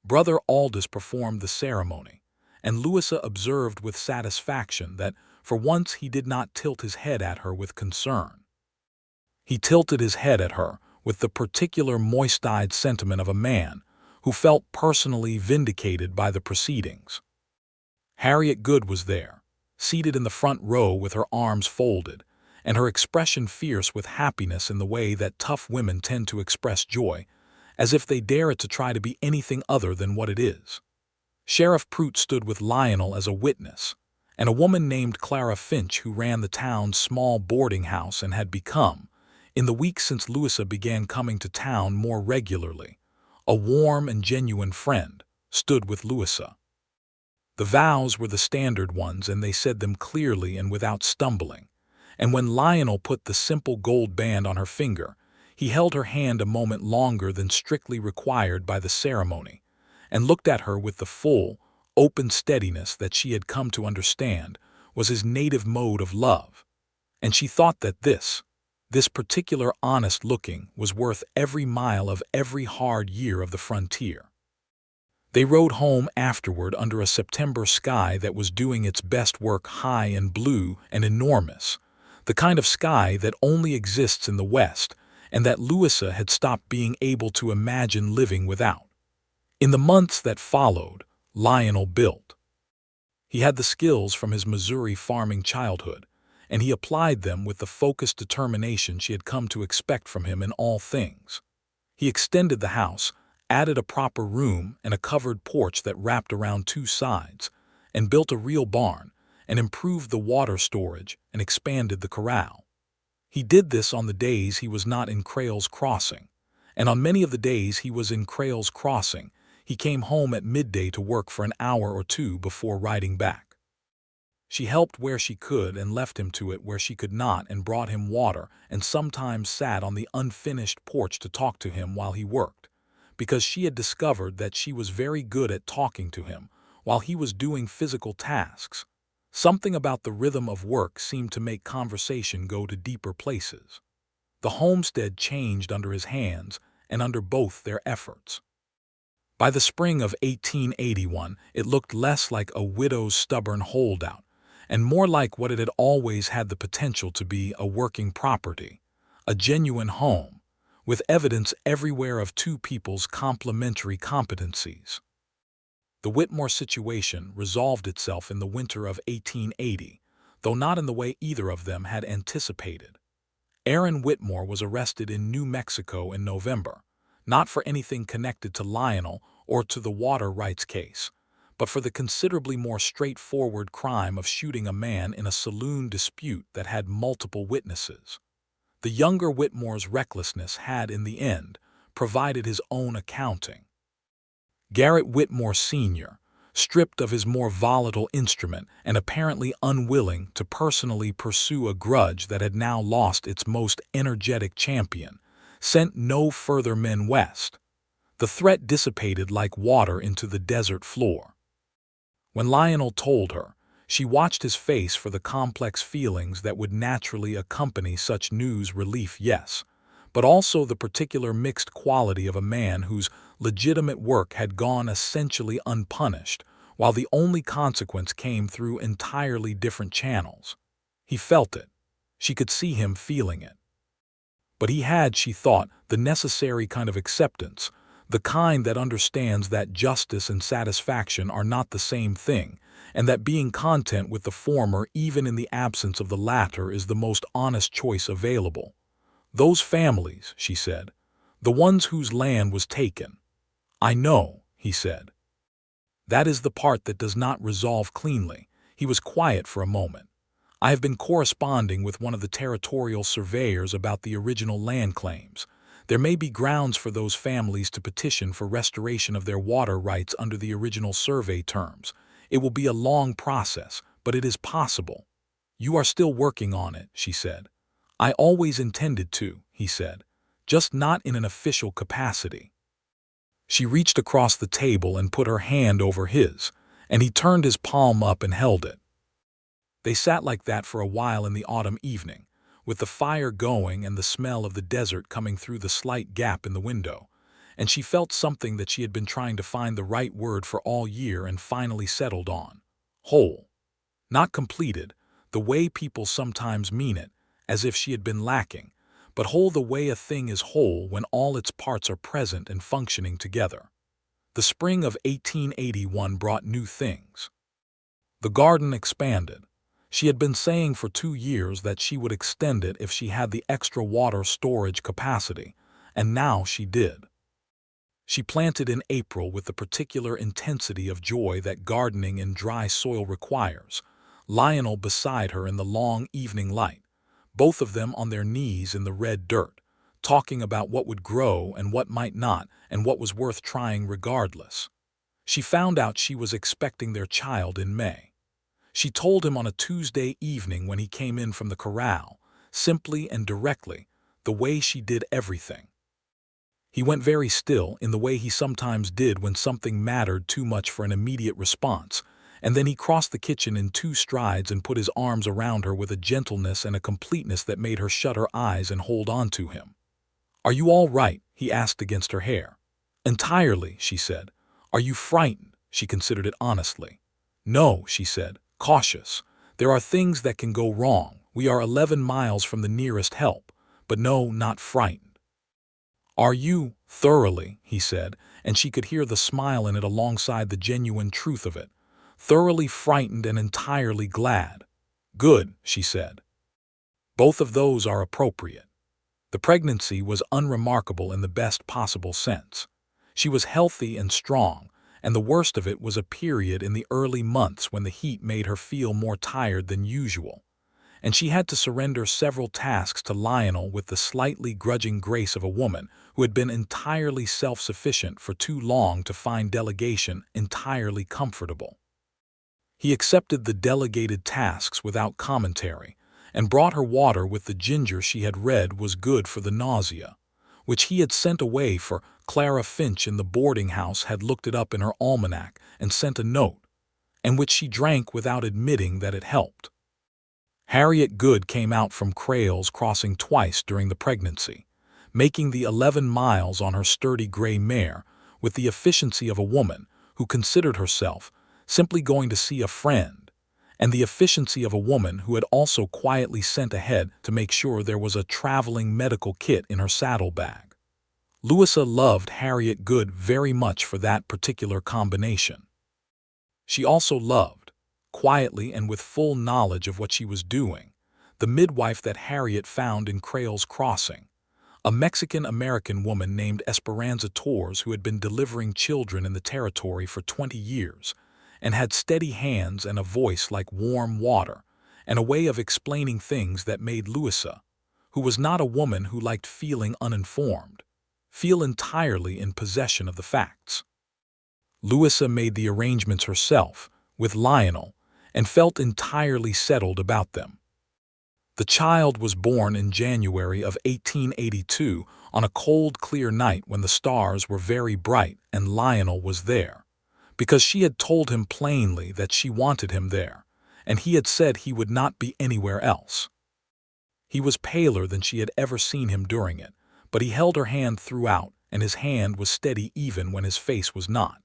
Brother Aldous performed the ceremony, and Louisa observed with satisfaction that for once he did not tilt his head at her with concern. He tilted his head at her with the particular moist-eyed sentiment of a man who felt personally vindicated by the proceedings. Harriet Good was there, seated in the front row with her arms folded, and her expression fierce with happiness in the way that tough women tend to express joy, as if they dare it to try to be anything other than what it is. Sheriff Prout stood with Lionel as a witness, and a woman named Clara Finch, who ran the town's small boarding house and had become, in the weeks since Louisa began coming to town more regularly, a warm and genuine friend, stood with Louisa. The vows were the standard ones, and they said them clearly and without stumbling, and when Lionel put the simple gold band on her finger, he held her hand a moment longer than strictly required by the ceremony, and looked at her with the full, open steadiness that she had come to understand was his native mode of love, and she thought that this particular honest looking was worth every mile of every hard year of the frontier. They rode home afterward under a September sky that was doing its best work, high and blue and enormous, the kind of sky that only exists in the West and that Louisa had stopped being able to imagine living without. In the months that followed, Lionel built. He had the skills from his Missouri farming childhood, and he applied them with the focused determination she had come to expect from him in all things. He extended the house, added a proper room and a covered porch that wrapped around 2 sides, and built a real barn, and improved the water storage and expanded the corral. He did this on the days he was not in Crales Crossing, and on many of the days he was in Crales Crossing, he came home at midday to work for an hour or 2 before riding back. She helped where she could and left him to it where she could not, and brought him water and sometimes sat on the unfinished porch to talk to him while he worked, because she had discovered that she was very good at talking to him while he was doing physical tasks. Something about the rhythm of work seemed to make conversation go to deeper places. The homestead changed under his hands and under both their efforts. By the spring of 1881, it looked less like a widow's stubborn holdout and more like what it had always had the potential to be, a working property, a genuine home, with evidence everywhere of 2 people's complementary competencies. The Whitmore situation resolved itself in the winter of 1880, though not in the way either of them had anticipated. Aaron Whitmore was arrested in New Mexico in November, not for anything connected to Lionel or to the water rights case, but for the considerably more straightforward crime of shooting a man in a saloon dispute that had multiple witnesses. The younger Whitmore's recklessness had, in the end, provided his own accounting. Garrett Whitmore Sr., stripped of his more volatile instrument and apparently unwilling to personally pursue a grudge that had now lost its most energetic champion, sent no further men west. The threat dissipated like water into the desert floor. When Lionel told her, she watched his face for the complex feelings that would naturally accompany such news. Relief, yes, but also the particular mixed quality of a man whose legitimate work had gone essentially unpunished, while the only consequence came through entirely different channels. He felt it. She could see him feeling it. But he had, she thought, the necessary kind of acceptance, the kind that understands that justice and satisfaction are not the same thing, and that being content with the former even in the absence of the latter is the most honest choice available. Those families, she said, the ones whose land was taken. I know, he said. That is the part that does not resolve cleanly. He was quiet for a moment. I have been corresponding with one of the territorial surveyors about the original land claims. There may be grounds for those families to petition for restoration of their water rights under the original survey terms. It will be a long process, but it is possible. You are still working on it, she said. I always intended to, he said, just not in an official capacity. She reached across the table and put her hand over his, and he turned his palm up and held it. They sat like that for a while in the autumn evening, with the fire going and the smell of the desert coming through the slight gap in the window, and she felt something that she had been trying to find the right word for all year and finally settled on. Whole. Not completed, the way people sometimes mean it, as if she had been lacking, but whole the way a thing is whole when all its parts are present and functioning together. The spring of 1881 brought new things. The garden expanded. She had been saying for 2 years that she would extend it if she had the extra water storage capacity, and now she did. She planted in April with the particular intensity of joy that gardening in dry soil requires, Lionel beside her in the long evening light, both of them on their knees in the red dirt, talking about what would grow and what might not and what was worth trying regardless. She found out she was expecting their child in May. She told him on a Tuesday evening when he came in from the corral, simply and directly, the way she did everything. He went very still in the way he sometimes did when something mattered too much for an immediate response, and then he crossed the kitchen in 2 strides and put his arms around her with a gentleness and a completeness that made her shut her eyes and hold on to him. "Are you all right?" he asked against her hair. "Entirely," she said. "Are you frightened?" She considered it honestly. "No," she said, cautious. "There are things that can go wrong. We are 11 miles from the nearest help, but no, not frightened." "Are you?" "Thoroughly," he said, and she could hear the smile in it alongside the genuine truth of it. "Thoroughly frightened and entirely glad." "Good," she said. "Both of those are appropriate." The pregnancy was unremarkable in the best possible sense. She was healthy and strong, and the worst of it was a period in the early months when the heat made her feel more tired than usual, and she had to surrender several tasks to Lionel with the slightly grudging grace of a woman who had been entirely self-sufficient for too long to find delegation entirely comfortable. He accepted the delegated tasks without commentary, and brought her water with the ginger she had read was good for the nausea, which he had sent away for Clara Finch in the boarding house had looked it up in her almanac and sent a note, and which she drank without admitting that it helped. Harriet Good came out from Crayle's Crossing twice during the pregnancy, making the 11 miles on her sturdy gray mare with the efficiency of a woman who considered herself simply going to see a friend, and the efficiency of a woman who had also quietly sent ahead to make sure there was a traveling medical kit in her saddlebag. Louisa loved Harriet Good very much for that particular combination. She also loved, quietly and with full knowledge of what she was doing, the midwife that Harriet found in Crayle's Crossing, a Mexican-American woman named Esperanza Torres who had been delivering children in the territory for 20 years, and had steady hands and a voice like warm water, and a way of explaining things that made Louisa, who was not a woman who liked feeling uninformed, feel entirely in possession of the facts. Louisa made the arrangements herself, with Lionel, and felt entirely settled about them. The child was born in January of 1882 on a cold, clear night when the stars were very bright and Lionel was there, because she had told him plainly that she wanted him there, and he had said he would not be anywhere else. He was paler than she had ever seen him during it, but he held her hand throughout, and his hand was steady even when his face was not.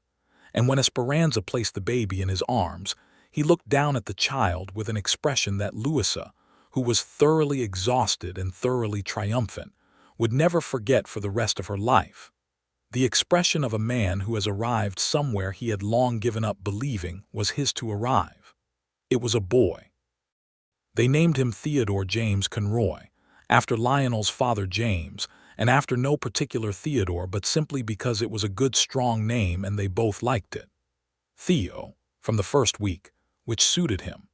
And when Esperanza placed the baby in his arms, he looked down at the child with an expression that Louisa, who was thoroughly exhausted and thoroughly triumphant, would never forget for the rest of her life. the expression of a man who has arrived somewhere he had long given up believing was his to arrive. It was a boy. They named him Theodore James Conroy, after Lionel's father James, and after no particular Theodore but simply because it was a good strong name and they both liked it. Theo, from the first week, which suited him.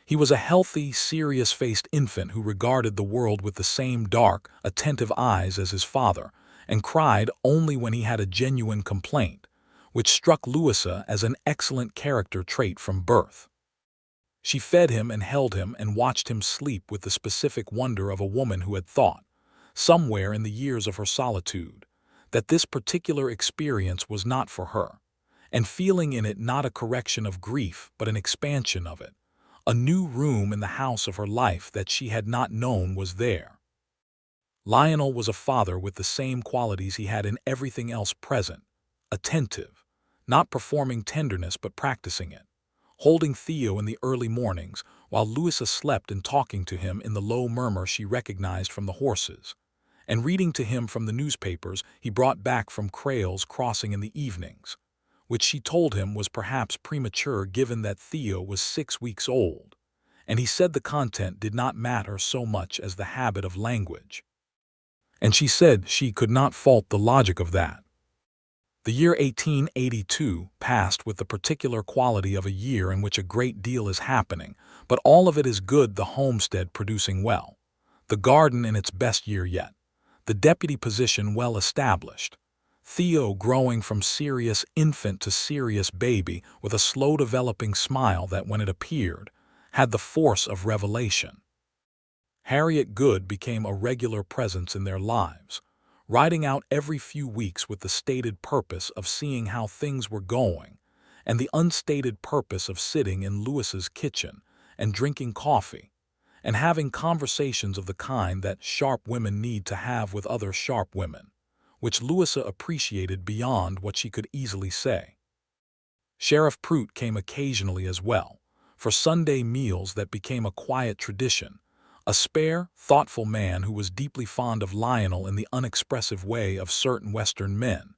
He was a healthy, serious-faced infant who regarded the world with the same dark, attentive eyes as his father, and cried only when he had a genuine complaint, which struck Louisa as an excellent character trait from birth. She fed him and held him and watched him sleep with the specific wonder of a woman who had thought, somewhere in the years of her solitude, that this particular experience was not for her, and feeling in it not a correction of grief but an expansion of it, a new room in the house of her life that she had not known was there. Lionel was a father with the same qualities he had in everything else present, attentive, not performing tenderness but practicing it, holding Theo in the early mornings while Louisa slept and talking to him in the low murmur she recognized from the horses, and reading to him from the newspapers he brought back from Crail's Crossing in the evenings, which she told him was perhaps premature given that Theo was 6 weeks old, and he said the content did not matter so much as the habit of language. And she said she could not fault the logic of that. The year 1882 passed with the particular quality of a year in which a great deal is happening, but all of it is good, the homestead producing well, the garden in its best year yet, the deputy position well established, Theo growing from serious infant to serious baby with a slow-developing smile that, when it appeared, had the force of revelation. Harriet Good became a regular presence in their lives, riding out every few weeks with the stated purpose of seeing how things were going, and the unstated purpose of sitting in Louisa's kitchen and drinking coffee, and having conversations of the kind that sharp women need to have with other sharp women, which Louisa appreciated beyond what she could easily say. Sheriff Prout came occasionally as well, for Sunday meals that became a quiet tradition, a spare, thoughtful man who was deeply fond of Lionel in the unexpressive way of certain Western men,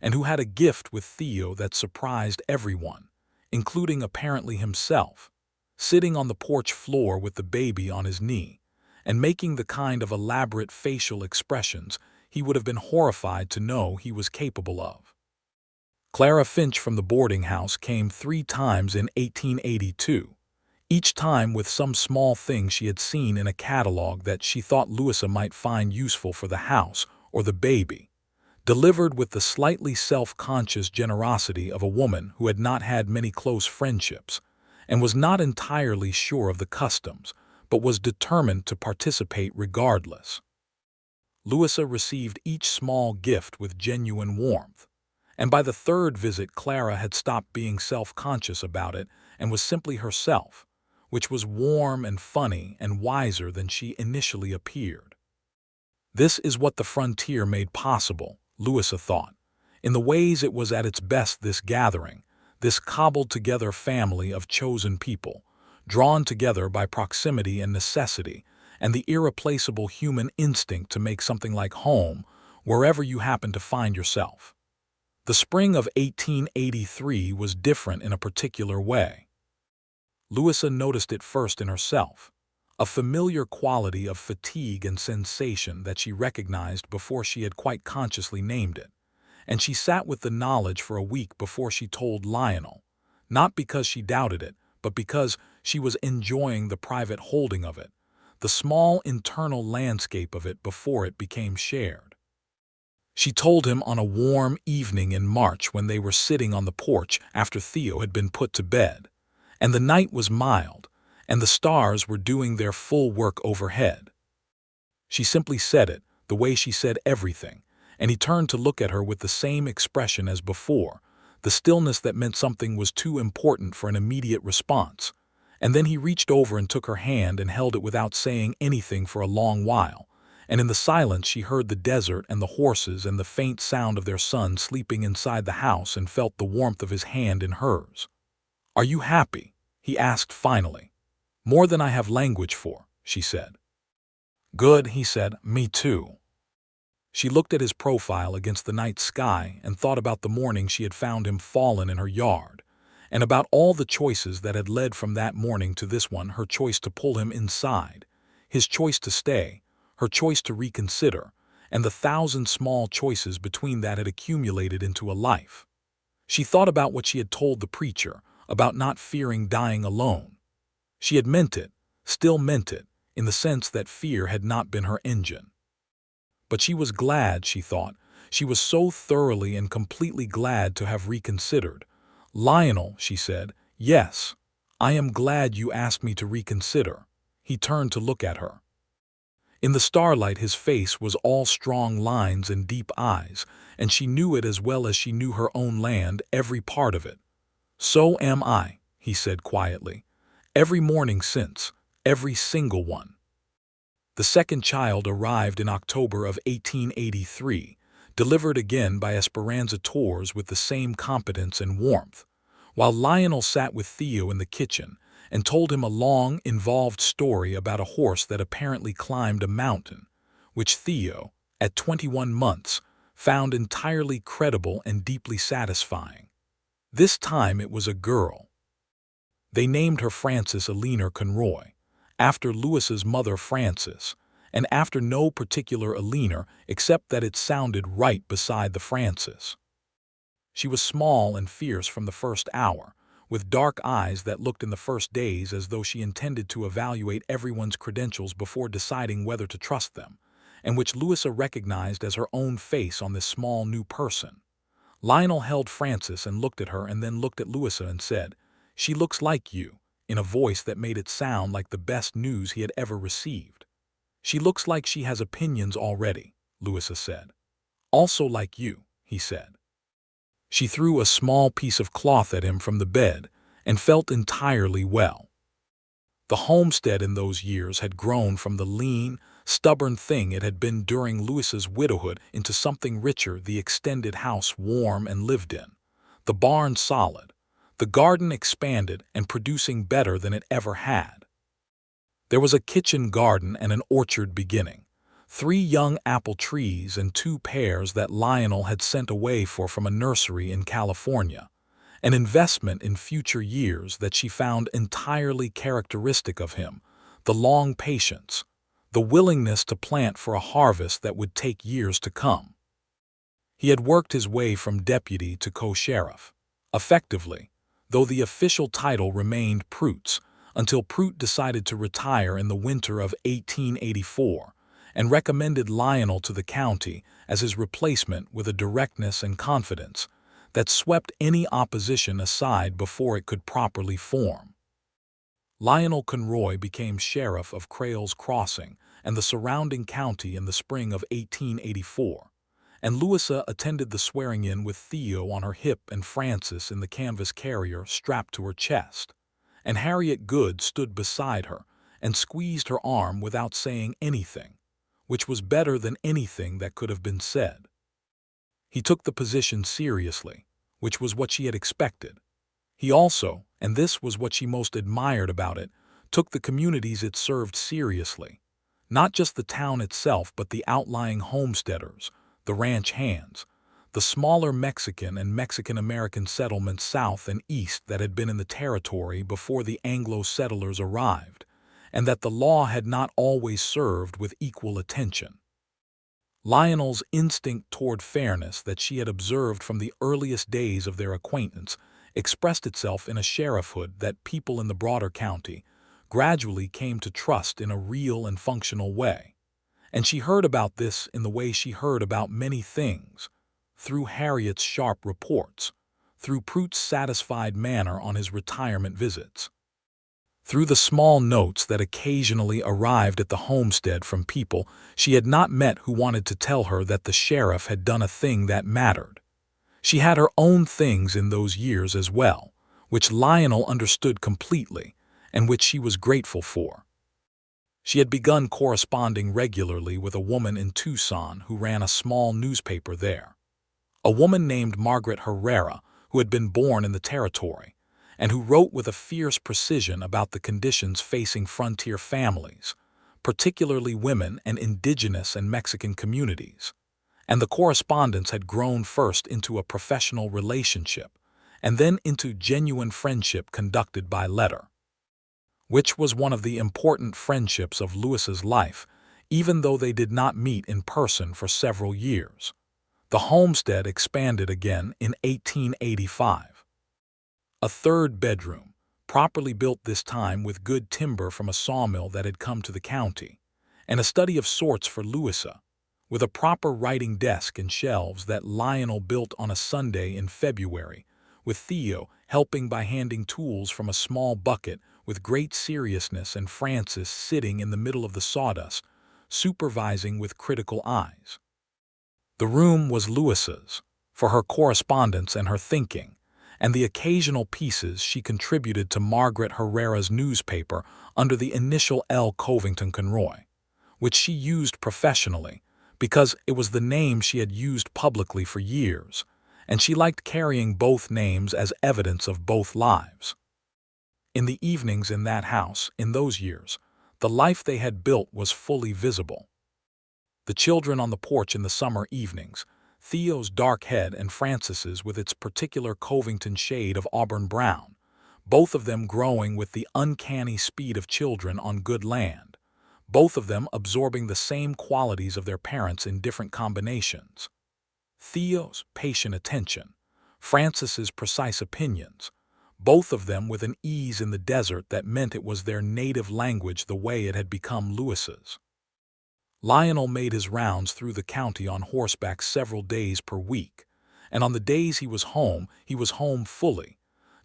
and who had a gift with Theo that surprised everyone, including apparently himself, sitting on the porch floor with the baby on his knee, and making the kind of elaborate facial expressions he would have been horrified to know he was capable of. Clara Finch from the boarding house came 3 times in 1882, each time with some small thing she had seen in a catalog that she thought Louisa might find useful for the house or the baby, delivered with the slightly self-conscious generosity of a woman who had not had many close friendships and was not entirely sure of the customs, but was determined to participate regardless. Louisa received each small gift with genuine warmth, and by the 3rd visit Clara had stopped being self-conscious about it and was simply herself, which was warm and funny and wiser than she initially appeared. This is what the frontier made possible, Louisa thought. In the ways it was at its best, this gathering, this cobbled-together family of chosen people, drawn together by proximity and necessity, and the irreplaceable human instinct to make something like home wherever you happen to find yourself. The spring of 1883 was different in a particular way. Louisa noticed it first in herself, a familiar quality of fatigue and sensation that she recognized before she had quite consciously named it, and she sat with the knowledge for a week before she told Lionel, not because she doubted it, but because she was enjoying the private holding of it, the small internal landscape of it before it became shared. She told him on a warm evening in March when they were sitting on the porch after Theo had been put to bed, and the night was mild, and the stars were doing their full work overhead. She simply said it, the way she said everything, and he turned to look at her with the same expression as before, the stillness that meant something was too important for an immediate response, and then he reached over and took her hand and held it without saying anything for a long while, and in the silence she heard the desert and the horses and the faint sound of their son sleeping inside the house and felt the warmth of his hand in hers. "Are you happy?" he asked finally. "More than I have language for," she said. "Good," he said. "Me too." She looked at his profile against the night sky and thought about the morning she had found him fallen in her yard, and about all the choices that had led from that morning to this one, her choice to pull him inside, his choice to stay, her choice to reconsider, and the thousand small choices between that had accumulated into a life. She thought about what she had told the preacher, about not fearing dying alone. She had meant it, still meant it, in the sense that fear had not been her engine. But she was glad, she thought. She was so thoroughly and completely glad to have reconsidered. "Lionel," she said, "yes, I am glad you asked me to reconsider." He turned to look at her. In the starlight his face was all strong lines and deep eyes, and she knew it as well as she knew her own land, every part of it. "So am I," he said quietly. "Every morning since, every single one." The second child arrived in October of 1883, delivered again by Esperanza Tours with the same competence and warmth, while Lionel sat with Theo in the kitchen and told him a long, involved story about a horse that apparently climbed a mountain, which Theo, at 21 months, found entirely credible and deeply satisfying. This time it was a girl. They named her Frances Lionel Conroy, after Louisa's mother Frances, and after no particular Lionel except that it sounded right beside the Frances. She was small and fierce from the first hour, with dark eyes that looked in the first days as though she intended to evaluate everyone's credentials before deciding whether to trust them, and which Louisa recognized as her own face on this small new person. Lionel held Frances and looked at her and then looked at Louisa and said, "She looks like you," in a voice that made it sound like the best news he had ever received. "She looks like she has opinions already," Louisa said. "Also like you," he said. She threw a small piece of cloth at him from the bed and felt entirely well. The homestead in those years had grown from the lean, stubborn thing it had been during Louisa's widowhood into something richer, the extended house warm and lived in, the barn solid, the garden expanded and producing better than it ever had. There was a kitchen garden and an orchard beginning, 3 young apple trees and 2 pears that Lionel had sent away from a nursery in California, an investment in future years that she found entirely characteristic of him, the long patience, the willingness to plant for a harvest that would take years to come. He had worked his way from deputy to co-sheriff, effectively, though the official title remained Prout's, until Prout decided to retire in the winter of 1884 and recommended Lionel to the county as his replacement with a directness and confidence that swept any opposition aside before it could properly form. Lionel Conroy became sheriff of Crayle's Crossing and the surrounding county in the spring of 1884, and Louisa attended the swearing-in with Theo on her hip and Frances in the canvas carrier strapped to her chest, and Harriet Good stood beside her and squeezed her arm without saying anything, which was better than anything that could have been said. He took the position seriously, which was what she had expected. He also, and this was what she most admired about it, took the communities it served seriously, not just the town itself but the outlying homesteaders, the ranch hands, the smaller Mexican and Mexican-American settlements south and east that had been in the territory before the Anglo settlers arrived, and that the law had not always served with equal attention. Lionel's instinct toward fairness that she had observed from the earliest days of their acquaintance expressed itself in a sheriffhood that people in the broader county gradually came to trust in a real and functional way. And she heard about this in the way she heard about many things, through Harriet's sharp reports, through Prout's satisfied manner on his retirement visits, through the small notes that occasionally arrived at the homestead from people she had not met who wanted to tell her that the sheriff had done a thing that mattered. She had her own things in those years as well, which Lionel understood completely and which she was grateful for. She had begun corresponding regularly with a woman in Tucson who ran a small newspaper there, a woman named Margaret Herrera who had been born in the territory, and who wrote with a fierce precision about the conditions facing frontier families, particularly women and indigenous and Mexican communities. And the correspondence had grown first into a professional relationship, and then into genuine friendship conducted by letter, which was one of the important friendships of Louisa's life, even though they did not meet in person for several years. The homestead expanded again in 1885. A third bedroom, properly built this time with good timber from a sawmill that had come to the county, and a study of sorts for Louisa, with a proper writing desk and shelves that Lionel built on a Sunday in February, with Theo helping by handing tools from a small bucket with great seriousness, and Francis sitting in the middle of the sawdust, supervising with critical eyes. The room was Louisa's, for her correspondence and her thinking, and the occasional pieces she contributed to Margaret Herrera's newspaper under the initial L. Covington Conroy, which she used professionally because it was the name she had used publicly for years, and she liked carrying both names as evidence of both lives. In the evenings in that house, in those years, the life they had built was fully visible. The children on the porch in the summer evenings, Theo's dark head and Francis's with its particular Covington shade of auburn brown, both of them growing with the uncanny speed of children on good land, both of them absorbing the same qualities of their parents in different combinations. Theo's patient attention, Francis's precise opinions, both of them with an ease in the desert that meant it was their native language the way it had become Louisa's. Lionel made his rounds through the county on horseback several days per week, and on the days he was home fully,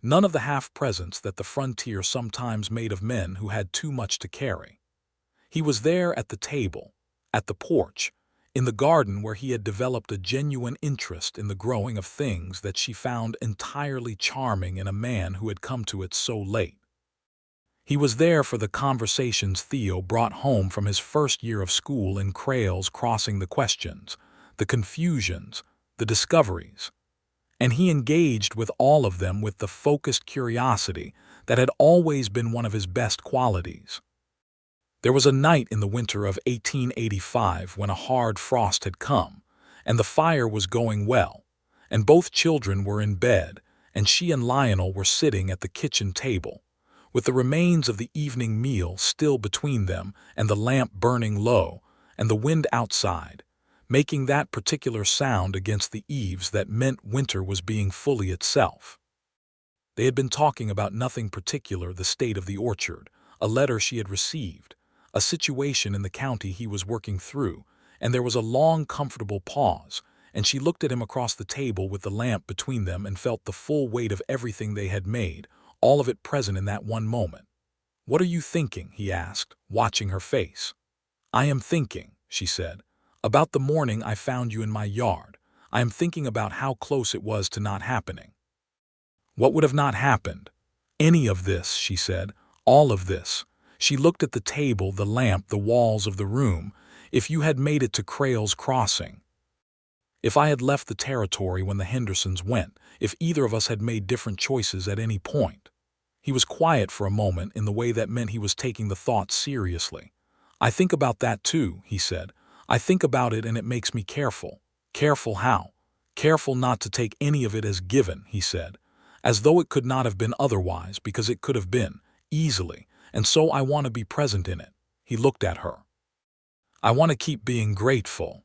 none of the half-presence that the frontier sometimes made of men who had too much to carry. He was there at the table, at the porch, in the garden where he had developed a genuine interest in the growing of things that she found entirely charming in a man who had come to it so late. He was there for the conversations Theo brought home from his first year of school in Crayle's Crossing, the questions, the confusions, the discoveries, and he engaged with all of them with the focused curiosity that had always been one of his best qualities. There was a night in the winter of 1885 when a hard frost had come, and the fire was going well, and both children were in bed, and she and Lionel were sitting at the kitchen table, with the remains of the evening meal still between them and the lamp burning low, and the wind outside, making that particular sound against the eaves that meant winter was being fully itself. They had been talking about nothing particular, the state of the orchard, a letter she had received, a situation in the county he was working through, and there was a long, comfortable pause, and she looked at him across the table with the lamp between them and felt the full weight of everything they had made, all of it present in that one moment. "What are you thinking?" he asked, watching her face. "I am thinking," she said, "about the morning I found you in my yard. I am thinking about how close it was to not happening." "What would have not happened?" "Any of this," she said, "all of this." She looked at the table, the lamp, the walls of the room. "If you had made it to Crayle's Crossing. If I had left the territory when the Hendersons went, if either of us had made different choices at any point." He was quiet for a moment in the way that meant he was taking the thought seriously. "I think about that too," he said. "I think about it and it makes me careful." "Careful how?" "Careful not to take any of it as given," he said, "as though it could not have been otherwise, because it could have been, easily, and so I want to be present in it." He looked at her. "I want to keep being grateful."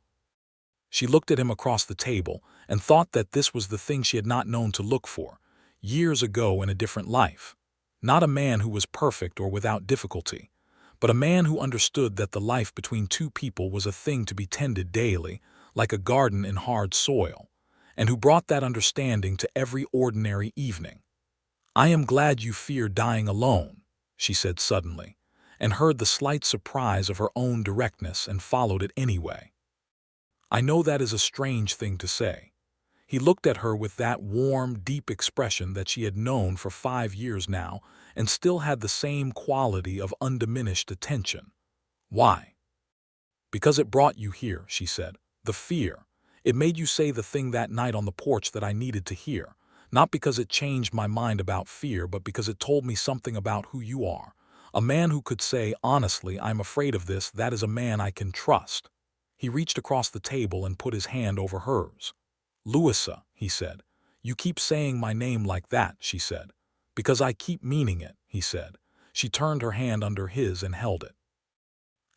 She looked at him across the table and thought that this was the thing she had not known to look for, years ago in a different life. Not a man who was perfect or without difficulty, but a man who understood that the life between two people was a thing to be tended daily, like a garden in hard soil, and who brought that understanding to every ordinary evening. "I am glad you fear dying alone," she said suddenly, and heard the slight surprise of her own directness and followed it anyway. "I know that is a strange thing to say." He looked at her with that warm, deep expression that she had known for 5 years now and still had the same quality of undiminished attention. "Why?" "Because it brought you here," she said. "The fear. It made you say the thing that night on the porch that I needed to hear. Not because it changed my mind about fear, but because it told me something about who you are. A man who could say, honestly, I'm afraid of this, that is a man I can trust." He reached across the table and put his hand over hers. "Louisa," he said. "You keep saying my name like that," she said. "Because I keep meaning it," he said. She turned her hand under his and held it.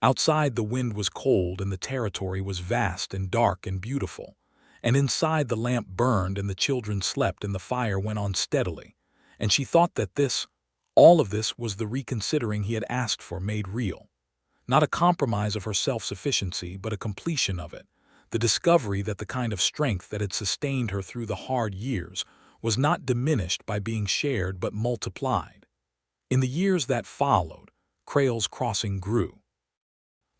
Outside the wind was cold and the territory was vast and dark and beautiful. And inside the lamp burned and the children slept and the fire went on steadily. And she thought that all of this was the reconsidering he had asked for made real. Not a compromise of her self-sufficiency, but a completion of it. The discovery that the kind of strength that had sustained her through the hard years was not diminished by being shared but multiplied. In the years that followed, Crail's Crossing grew.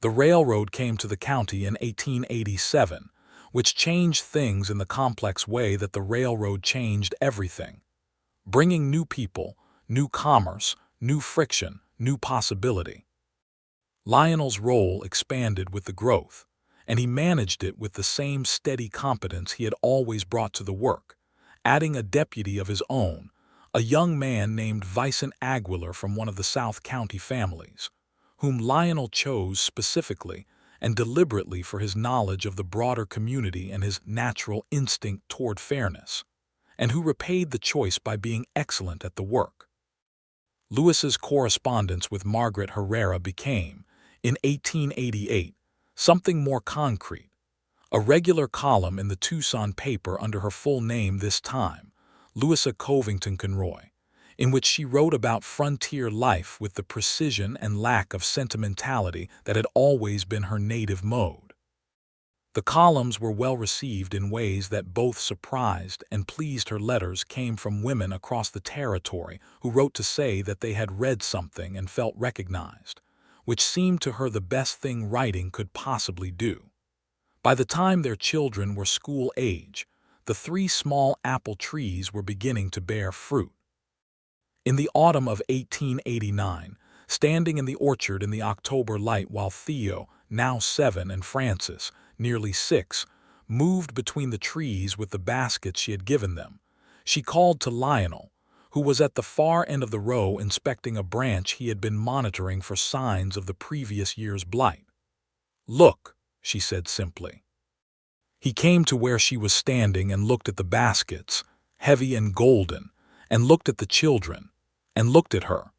The railroad came to the county in 1887, which changed things in the complex way that the railroad changed everything, bringing new people, new commerce, new friction, new possibility. Lionel's role expanded with the growth, and he managed it with the same steady competence he had always brought to the work, adding a deputy of his own, a young man named Vicent Aguilar from one of the South County families, whom Lionel chose specifically and deliberately for his knowledge of the broader community and his natural instinct toward fairness, and who repaid the choice by being excellent at the work. Louisa's correspondence with Margaret Herrera became, in 1888, something more concrete, a regular column in the Tucson paper under her full name this time, Louisa Covington Conroy, in which she wrote about frontier life with the precision and lack of sentimentality that had always been her native mode. The columns were well received in ways that both surprised and pleased. Her letters came from women across the territory who wrote to say that they had read something and felt recognized, which seemed to her the best thing writing could possibly do. By the time their children were school age, the 3 small apple trees were beginning to bear fruit. In the autumn of 1889, standing in the orchard in the October light while Theo, now 7, and Francis, nearly 6, moved between the trees with the baskets she had given them, she called to Lionel, who was at the far end of the row inspecting a branch he had been monitoring for signs of the previous year's blight. "Look," she said simply. He came to where she was standing and looked at the baskets, heavy and golden, and looked at the children, and looked at her,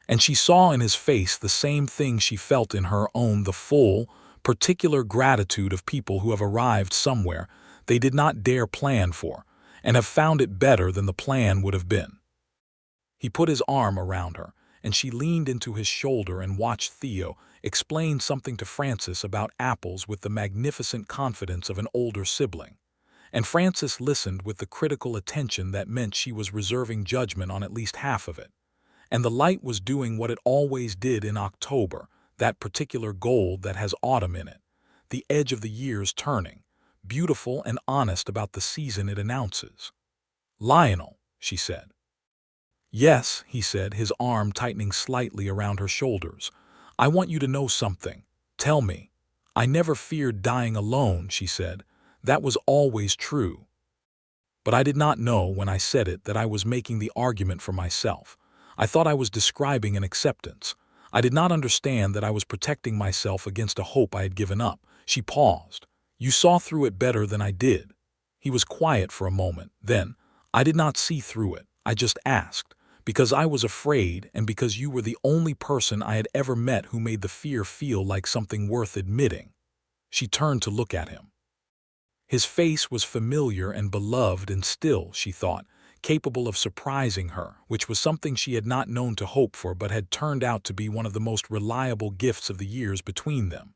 and she saw in his face the same thing she felt in her own, the full, particular gratitude of people who have arrived somewhere they did not dare plan for, and have found it better than the plan would have been. He put his arm around her, and she leaned into his shoulder and watched Theo explain something to Francis about apples with the magnificent confidence of an older sibling. And Francis listened with the critical attention that meant she was reserving judgment on at least half of it. And the light was doing what it always did in October, that particular gold that has autumn in it, the edge of the year's turning, beautiful and honest about the season it announces. "Lionel," she said. "Yes," he said, his arm tightening slightly around her shoulders. "I want you to know something. Tell me." "I never feared dying alone," she said. "That was always true. But I did not know when I said it that I was making the argument for myself. I thought I was describing an acceptance. I did not understand that I was protecting myself against a hope I had given up." She paused. "You saw through it better than I did." He was quiet for a moment. Then, "I did not see through it. I just asked. Because I was afraid and because you were the only person I had ever met who made the fear feel like something worth admitting." She turned to look at him. His face was familiar and beloved and still, she thought, capable of surprising her, which was something she had not known to hope for but had turned out to be one of the most reliable gifts of the years between them.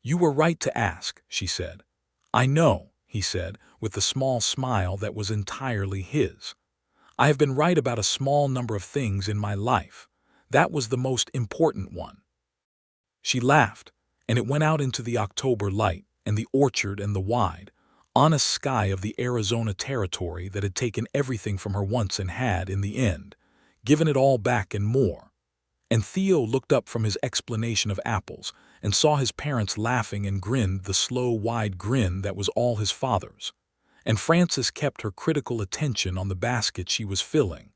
"You were right to ask," she said. "I know," he said, with a small smile that was entirely his. "I have been right about a small number of things in my life. That was the most important one." She laughed, and it went out into the October light and the orchard and the wide, honest sky of the Arizona territory that had taken everything from her once and had, in the end, given it all back and more. And Theo looked up from his explanation of apples and saw his parents laughing and grinned the slow, wide grin that was all his father's. And Frances kept her critical attention on the basket she was filling,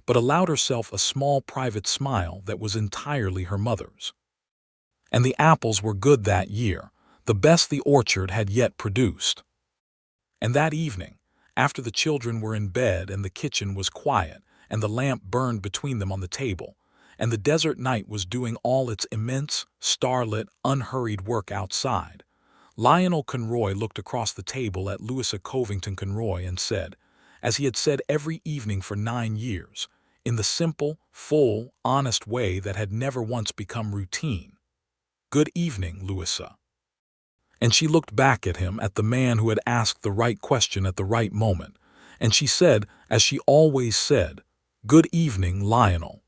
but allowed herself a small private smile that was entirely her mother's. And the apples were good that year. the best the orchard had yet produced. And that evening, after the children were in bed and the kitchen was quiet, and the lamp burned between them on the table, and the desert night was doing all its immense, starlit, unhurried work outside, Lionel Conroy looked across the table at Louisa Covington Conroy and said, as he had said every evening for 9 years, in the simple, full, honest way that had never once become routine, "Good evening, Louisa." And she looked back at him, at the man who had asked the right question at the right moment, and she said, as she always said, "Good evening, Lionel."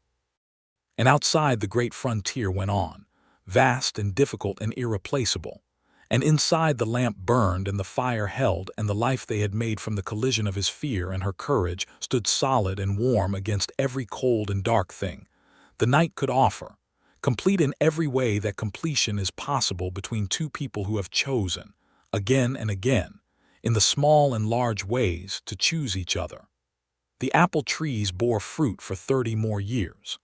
And outside the great frontier went on, vast and difficult and irreplaceable, and inside the lamp burned and the fire held, and the life they had made from the collision of his fear and her courage stood solid and warm against every cold and dark thing the night could offer, complete in every way that completion is possible between two people who have chosen, again and again, in the small and large ways, to choose each other. The apple trees bore fruit for 30 more years.